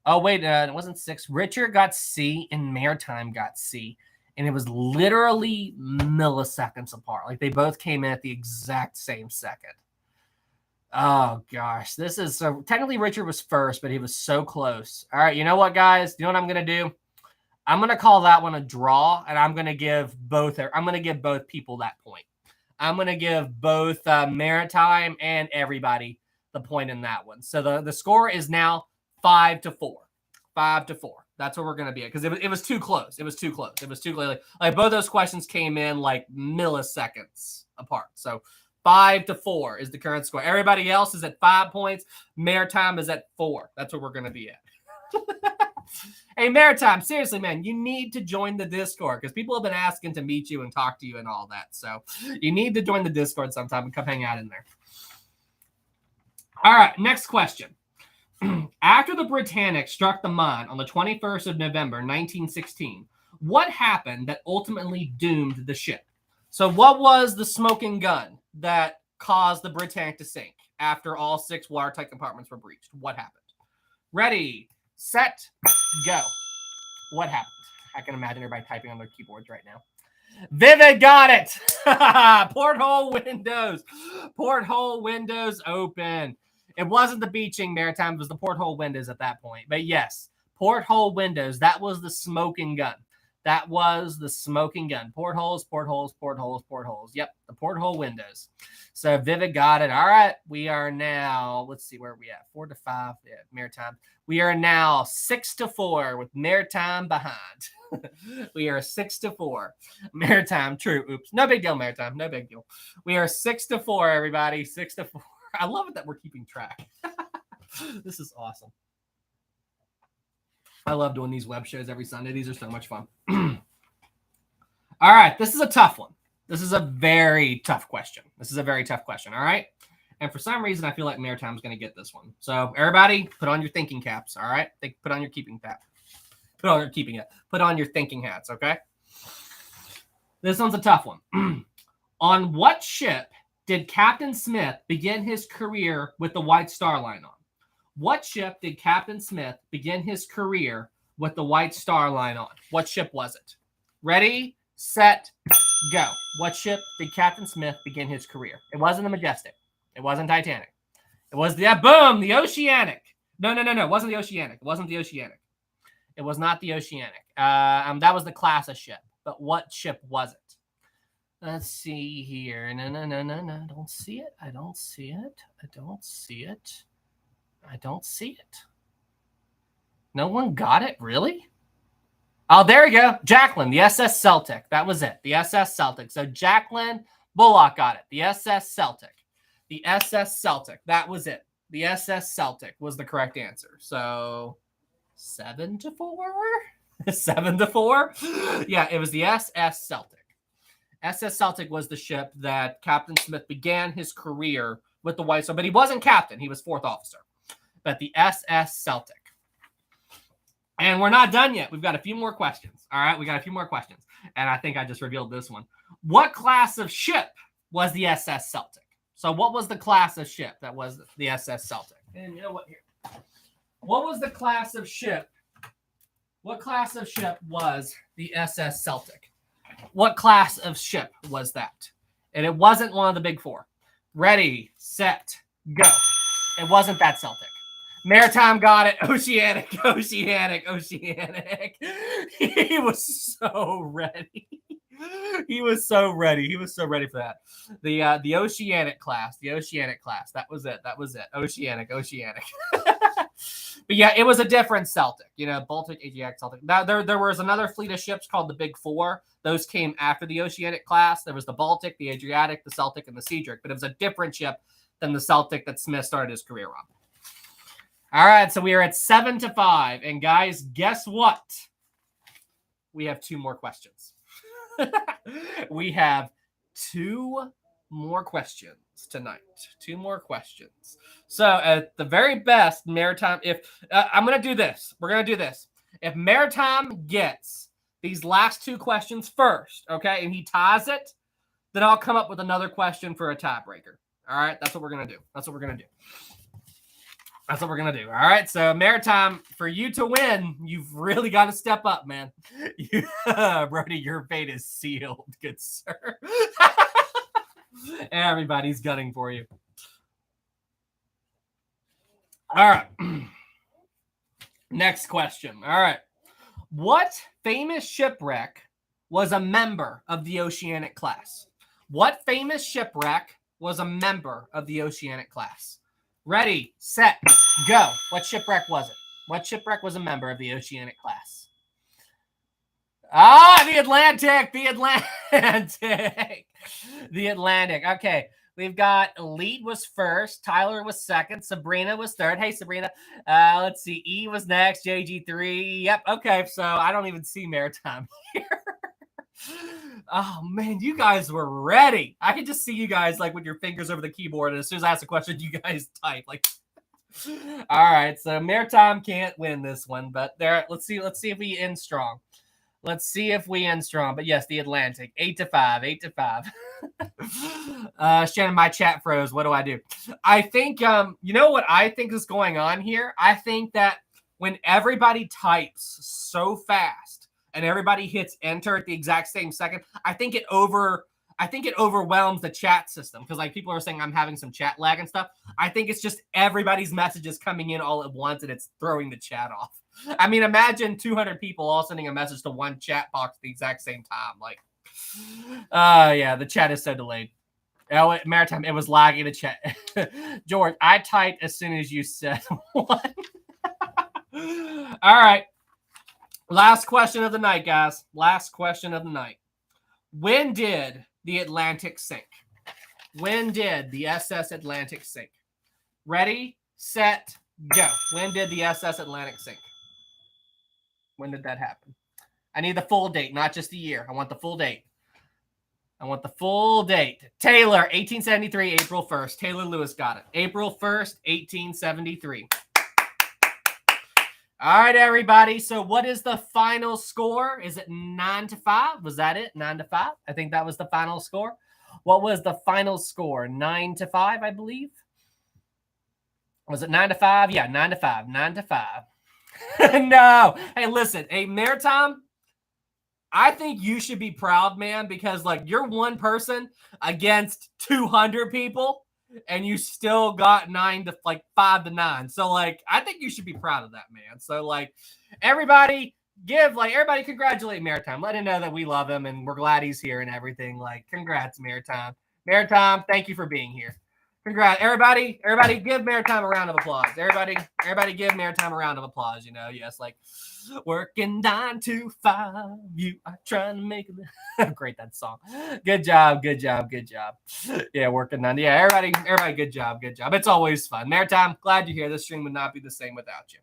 Oh, wait, it wasn't 6. Richard got C and Maritime got C. And it was literally milliseconds apart. Like they both came in at the exact same second. Oh, gosh. This is so technically Richard was first, but he was so close. All right. You know what, guys? You know what I'm going to do? I'm going to call that one a draw, and I'm going to give both people that point. I'm going to give both Maritime and everybody the point in that one. So the score is now 5-4. 5-4. That's what we're going to be at because it was too close. It was too close. Like both those questions came in like milliseconds apart. So 5-4 is the current score. Everybody else is at 5 points. Maritime is at 4. That's what we're going to be at. Hey, Maritime, seriously, man, you need to join the Discord because people have been asking to meet you and talk to you and all that. So you need to join the Discord sometime and come hang out in there. All right, next question. After the Titanic struck the mine on the 21st of November, 1916, what happened that ultimately doomed the ship? So what was the smoking gun that caused the Titanic to sink after all 6 watertight compartments were breached? What happened? Ready, set, go. What happened? I can imagine everybody typing on their keyboards right now. Vivid got it. Porthole windows. Porthole windows open. It wasn't the beaching, Maritime. It was the porthole windows at that point. But yes, porthole windows. That was the smoking gun. That was the smoking gun. Portholes, portholes, portholes, portholes. Yep, the porthole windows. So Vivid got it. All right, we are now, let's see, where are we at? 4-5, yeah, Maritime. We are now 6-4 with Maritime behind. We are 6-4. Maritime, true. Oops. No big deal, Maritime. No big deal. We are 6-4, everybody. 6-4. I love it that we're keeping track. This is awesome. I love doing these web shows every Sunday. These are so much fun. All right. This is a tough one. This is a very tough question. All right. And for some reason, I feel like Maritime's going to get this one. So everybody put on your thinking caps. All right. Put on your keeping cap. Put on your thinking hats. Okay. This one's a tough one. On what ship did Captain Smith begin his career with the White Star Line on? What ship did Captain Smith begin his career with the White Star Line on? What ship was it? Ready, set, go. What ship did Captain Smith begin his career? It wasn't the Majestic. It wasn't Titanic. It was the Oceanic. No. It wasn't the Oceanic. It was not the Oceanic. That was the class of ship. But what ship was it? Let's see here. No. I don't see it. No one got it? Really? Oh, there we go. Jacqueline, the SS Celtic. That was it. The SS Celtic. So Jacqueline Bullock got it. The SS Celtic. That was it. The SS Celtic was the correct answer. So 7-4? 7-4? Yeah, it was the SS Celtic. SS Celtic was the ship that Captain Smith began his career with the White Star, but he wasn't captain. He was 4th officer. But the SS Celtic. And we're not done yet. We've got a few more questions. All right, we got a few more questions. And I think I just revealed this one. What class of ship was the SS Celtic? So what was the class of ship that was the SS Celtic? And you know what? Here. What was the class of ship? What class of ship was the SS Celtic? What class of ship was that? And it wasn't one of the big 4. Ready, set, go. It wasn't that Celtic. Maritime got it. Oceanic. He was so ready. He was so ready for that. The Oceanic class. That was it. Oceanic. But yeah, it was a different Celtic. Baltic, Adriatic, Celtic. Now there was another fleet of ships called the Big Four. Those came after the Oceanic class. There was the Baltic, the Adriatic, the Celtic, and the Cedric. But it was a different ship than the Celtic that Smith started his career on. All right, so we are at 7-5. And guys, guess what? We have 2 more questions. We have 2 more questions tonight. 2 more questions. So at the very best, Maritime, if I'm going to do this. We're going to do this. If Maritime gets these last 2 questions first, okay, and he ties it, then I'll come up with another question for a tiebreaker. All right, that's what we're going to do. All right, so Maritime, for you to win, you've really got to step up, man. Brody, your fate is sealed, good sir. Everybody's gunning for you. All right. Next question. All right. What famous shipwreck was a member of the Oceanic class? What famous shipwreck was a member of the Oceanic class? Ready, set, go. What shipwreck was it? What shipwreck was a member of the Oceanic class? The Atlantic. The Atlantic. Okay. We've got Elite was first. Tyler was second. Sabrina was third. Hey, Sabrina. Let's see. E was next. JG3. Yep. Okay. So I don't even see Maritime here. Oh, man. You guys were ready. I could just see you guys like with your fingers over the keyboard. And as soon as I ask a question, you guys type like. All right. So Maritime can't win this one. But there. Let's see if we end strong. But yes, the Atlantic. 8-5. Shannon, my chat froze. What do I do? I think, you know what I think is going on here? I think that when everybody types so fast and everybody hits enter at the exact same second, I think it overwhelms the chat system because like people are saying I'm having some chat lag and stuff. I think it's just everybody's messages coming in all at once and it's throwing the chat off. I mean, imagine 200 people all sending a message to one chat box at the exact same time. Like, yeah, the chat is so delayed. Oh, Maritime, it was lagging the chat. George, I typed as soon as you said one. All right. Last question of the night, guys. Last question of the night. When did the Atlantic sink? When did the SS Atlantic sink? Ready, set, go. When did the SS Atlantic sink? When did that happen? I need the full date, not just the year. I want the full date. Taylor, 1873, April 1st. Taylor Lewis got it. April 1st, 1873. All right, everybody. So what is the final score? Is it 9-5? Was that it? 9-5? I think that was the final score. What was the final score? 9-5, I believe. Was it 9-5? Yeah, 9-5. 9-5. No. Hey, listen. Hey, Maritime, I think you should be proud, man, because like you're one person against 200 people and you still got 5-9. So like, I think you should be proud of that, man. So like everybody congratulate Maritime. Let him know that we love him and we're glad he's here and everything. Like, congrats, Maritime. Maritime, thank you for being here. Congrats, everybody give Maritime a round of applause. Everybody give Maritime a round of applause. Yes, like working 9 to 5. You are trying to make it. Great, that song. Good job. Yeah, working 9. Yeah, everybody, good job. It's always fun. Maritime, glad you're here. This stream would not be the same without you.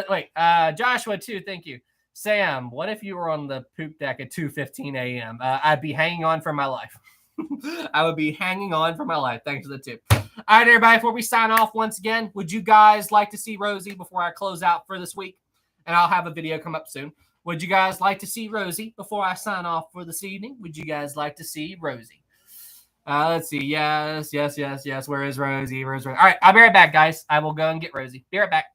Wait, Joshua too. Thank you. Sam, what if you were on the poop deck at 2:15 a.m.? I'd be hanging on for my life. I would be hanging on for my life. Thanks for the tip. All right, everybody, before we sign off once again, would you guys like to see Rosie before I close out for this week? And I'll have a video come up soon. Would you guys like to see Rosie before I sign off for this evening? Would you guys like to see Rosie? Let's see. Yes. Where is Rosie? All right, I'll be right back, guys. I will go and get Rosie. Be right back.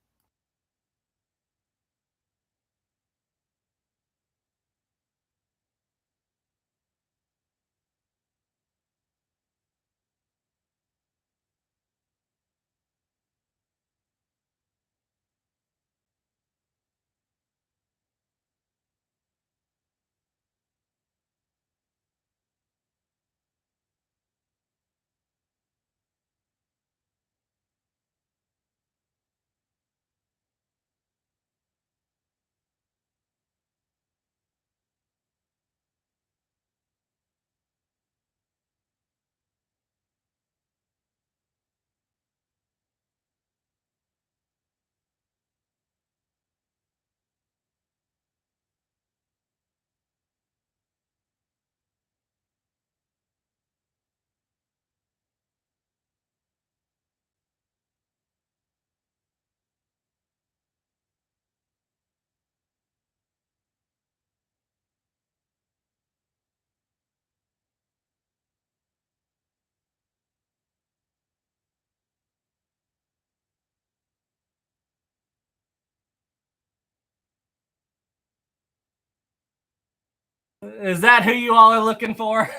Is that who you all are looking for?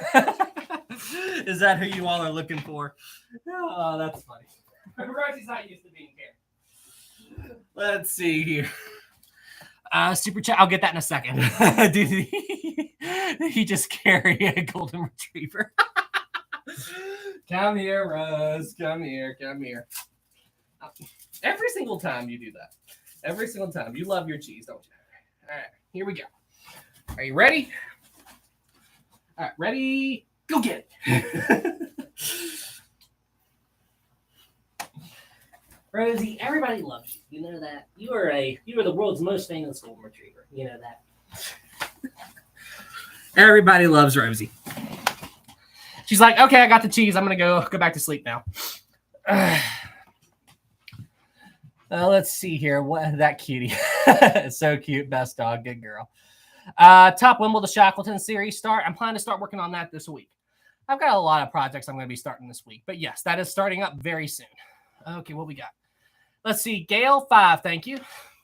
Is that who you all are looking for? Oh, that's funny. Rosie's not used to being here. Let's see here. Super chat. I'll get that in a second. Did he just carry a golden retriever? Come here, Rose. Come here. Come here. Every single time you do that. Every single time. You love your cheese, don't you? All right. Here we go. Are you ready? All right. Ready? Go get it. Rosie, everybody loves you. You know that. You are the world's most famous golden retriever. You know that. Everybody loves Rosie. She's like, okay, I got the cheese. I'm gonna go back to sleep now. Let's see here. What that cutie? So cute, best dog, good girl. Top Wimbledon Shackleton series start. I'm planning to start working on that this week. I've got a lot of projects I'm going to be starting this week, but yes, that is starting up very soon. Okay, what we got? Let's see. Gale 5, thank you.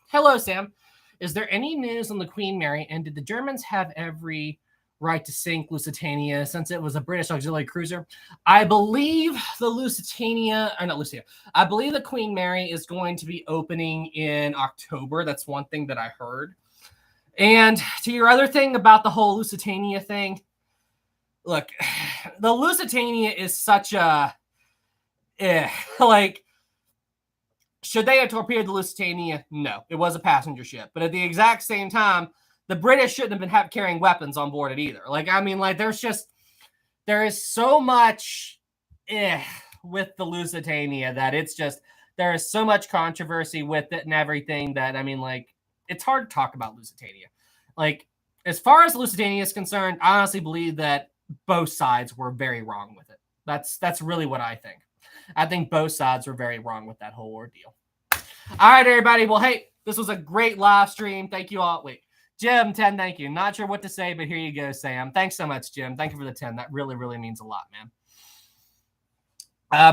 Hello, Sam. Is there any news on the Queen Mary, and did the Germans have every right to sink Lusitania since it was a British auxiliary cruiser? I believe the I believe the Queen Mary is going to be opening in October. That's one thing that I heard. And to your other thing about the whole Lusitania thing, look, the Lusitania is such a like. Should they have torpedoed the Lusitania? No, it was a passenger ship. But at the exact same time, the British shouldn't have been carrying weapons on board it either. Like, I mean, like, there is so much with the Lusitania that it's just, there is so much controversy with it and everything that, I mean, like, it's hard to talk about Lusitania. Like, as far as Lusitania is concerned, I honestly believe that both sides were very wrong with it. That's really what I think. I think both sides were very wrong with that whole ordeal. All right, everybody. Well, hey, this was a great live stream. Thank you all. Wait, Jim, 10, thank you. Not sure what to say, but here you go, Sam. Thanks so much, Jim. Thank you for the 10. That really, really means a lot, man.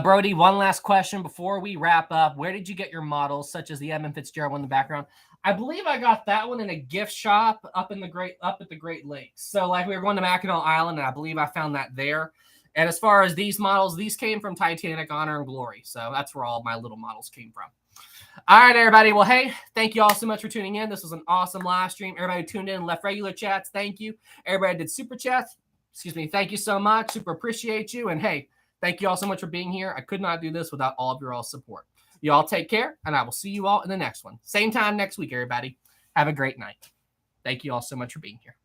Brody, one last question before we wrap up. Where did you get your models, such as the Edmund Fitzgerald one in the background? I believe I got that one in a gift shop up at the Great Lakes. So, like, we were going to Mackinac Island, and I believe I found that there. And as far as these models, these came from Titanic, Honor, and Glory. So that's where all my little models came from. All right, everybody. Well, hey, thank you all so much for tuning in. This was an awesome live stream. Everybody tuned in and left regular chats. Thank you. Everybody did super chats. Excuse me. Thank you so much. Super appreciate you. And hey, thank you all so much for being here. I could not do this without all of your all support. You all take care, and I will see you all in the next one. Same time next week, everybody. Have a great night. Thank you all so much for being here.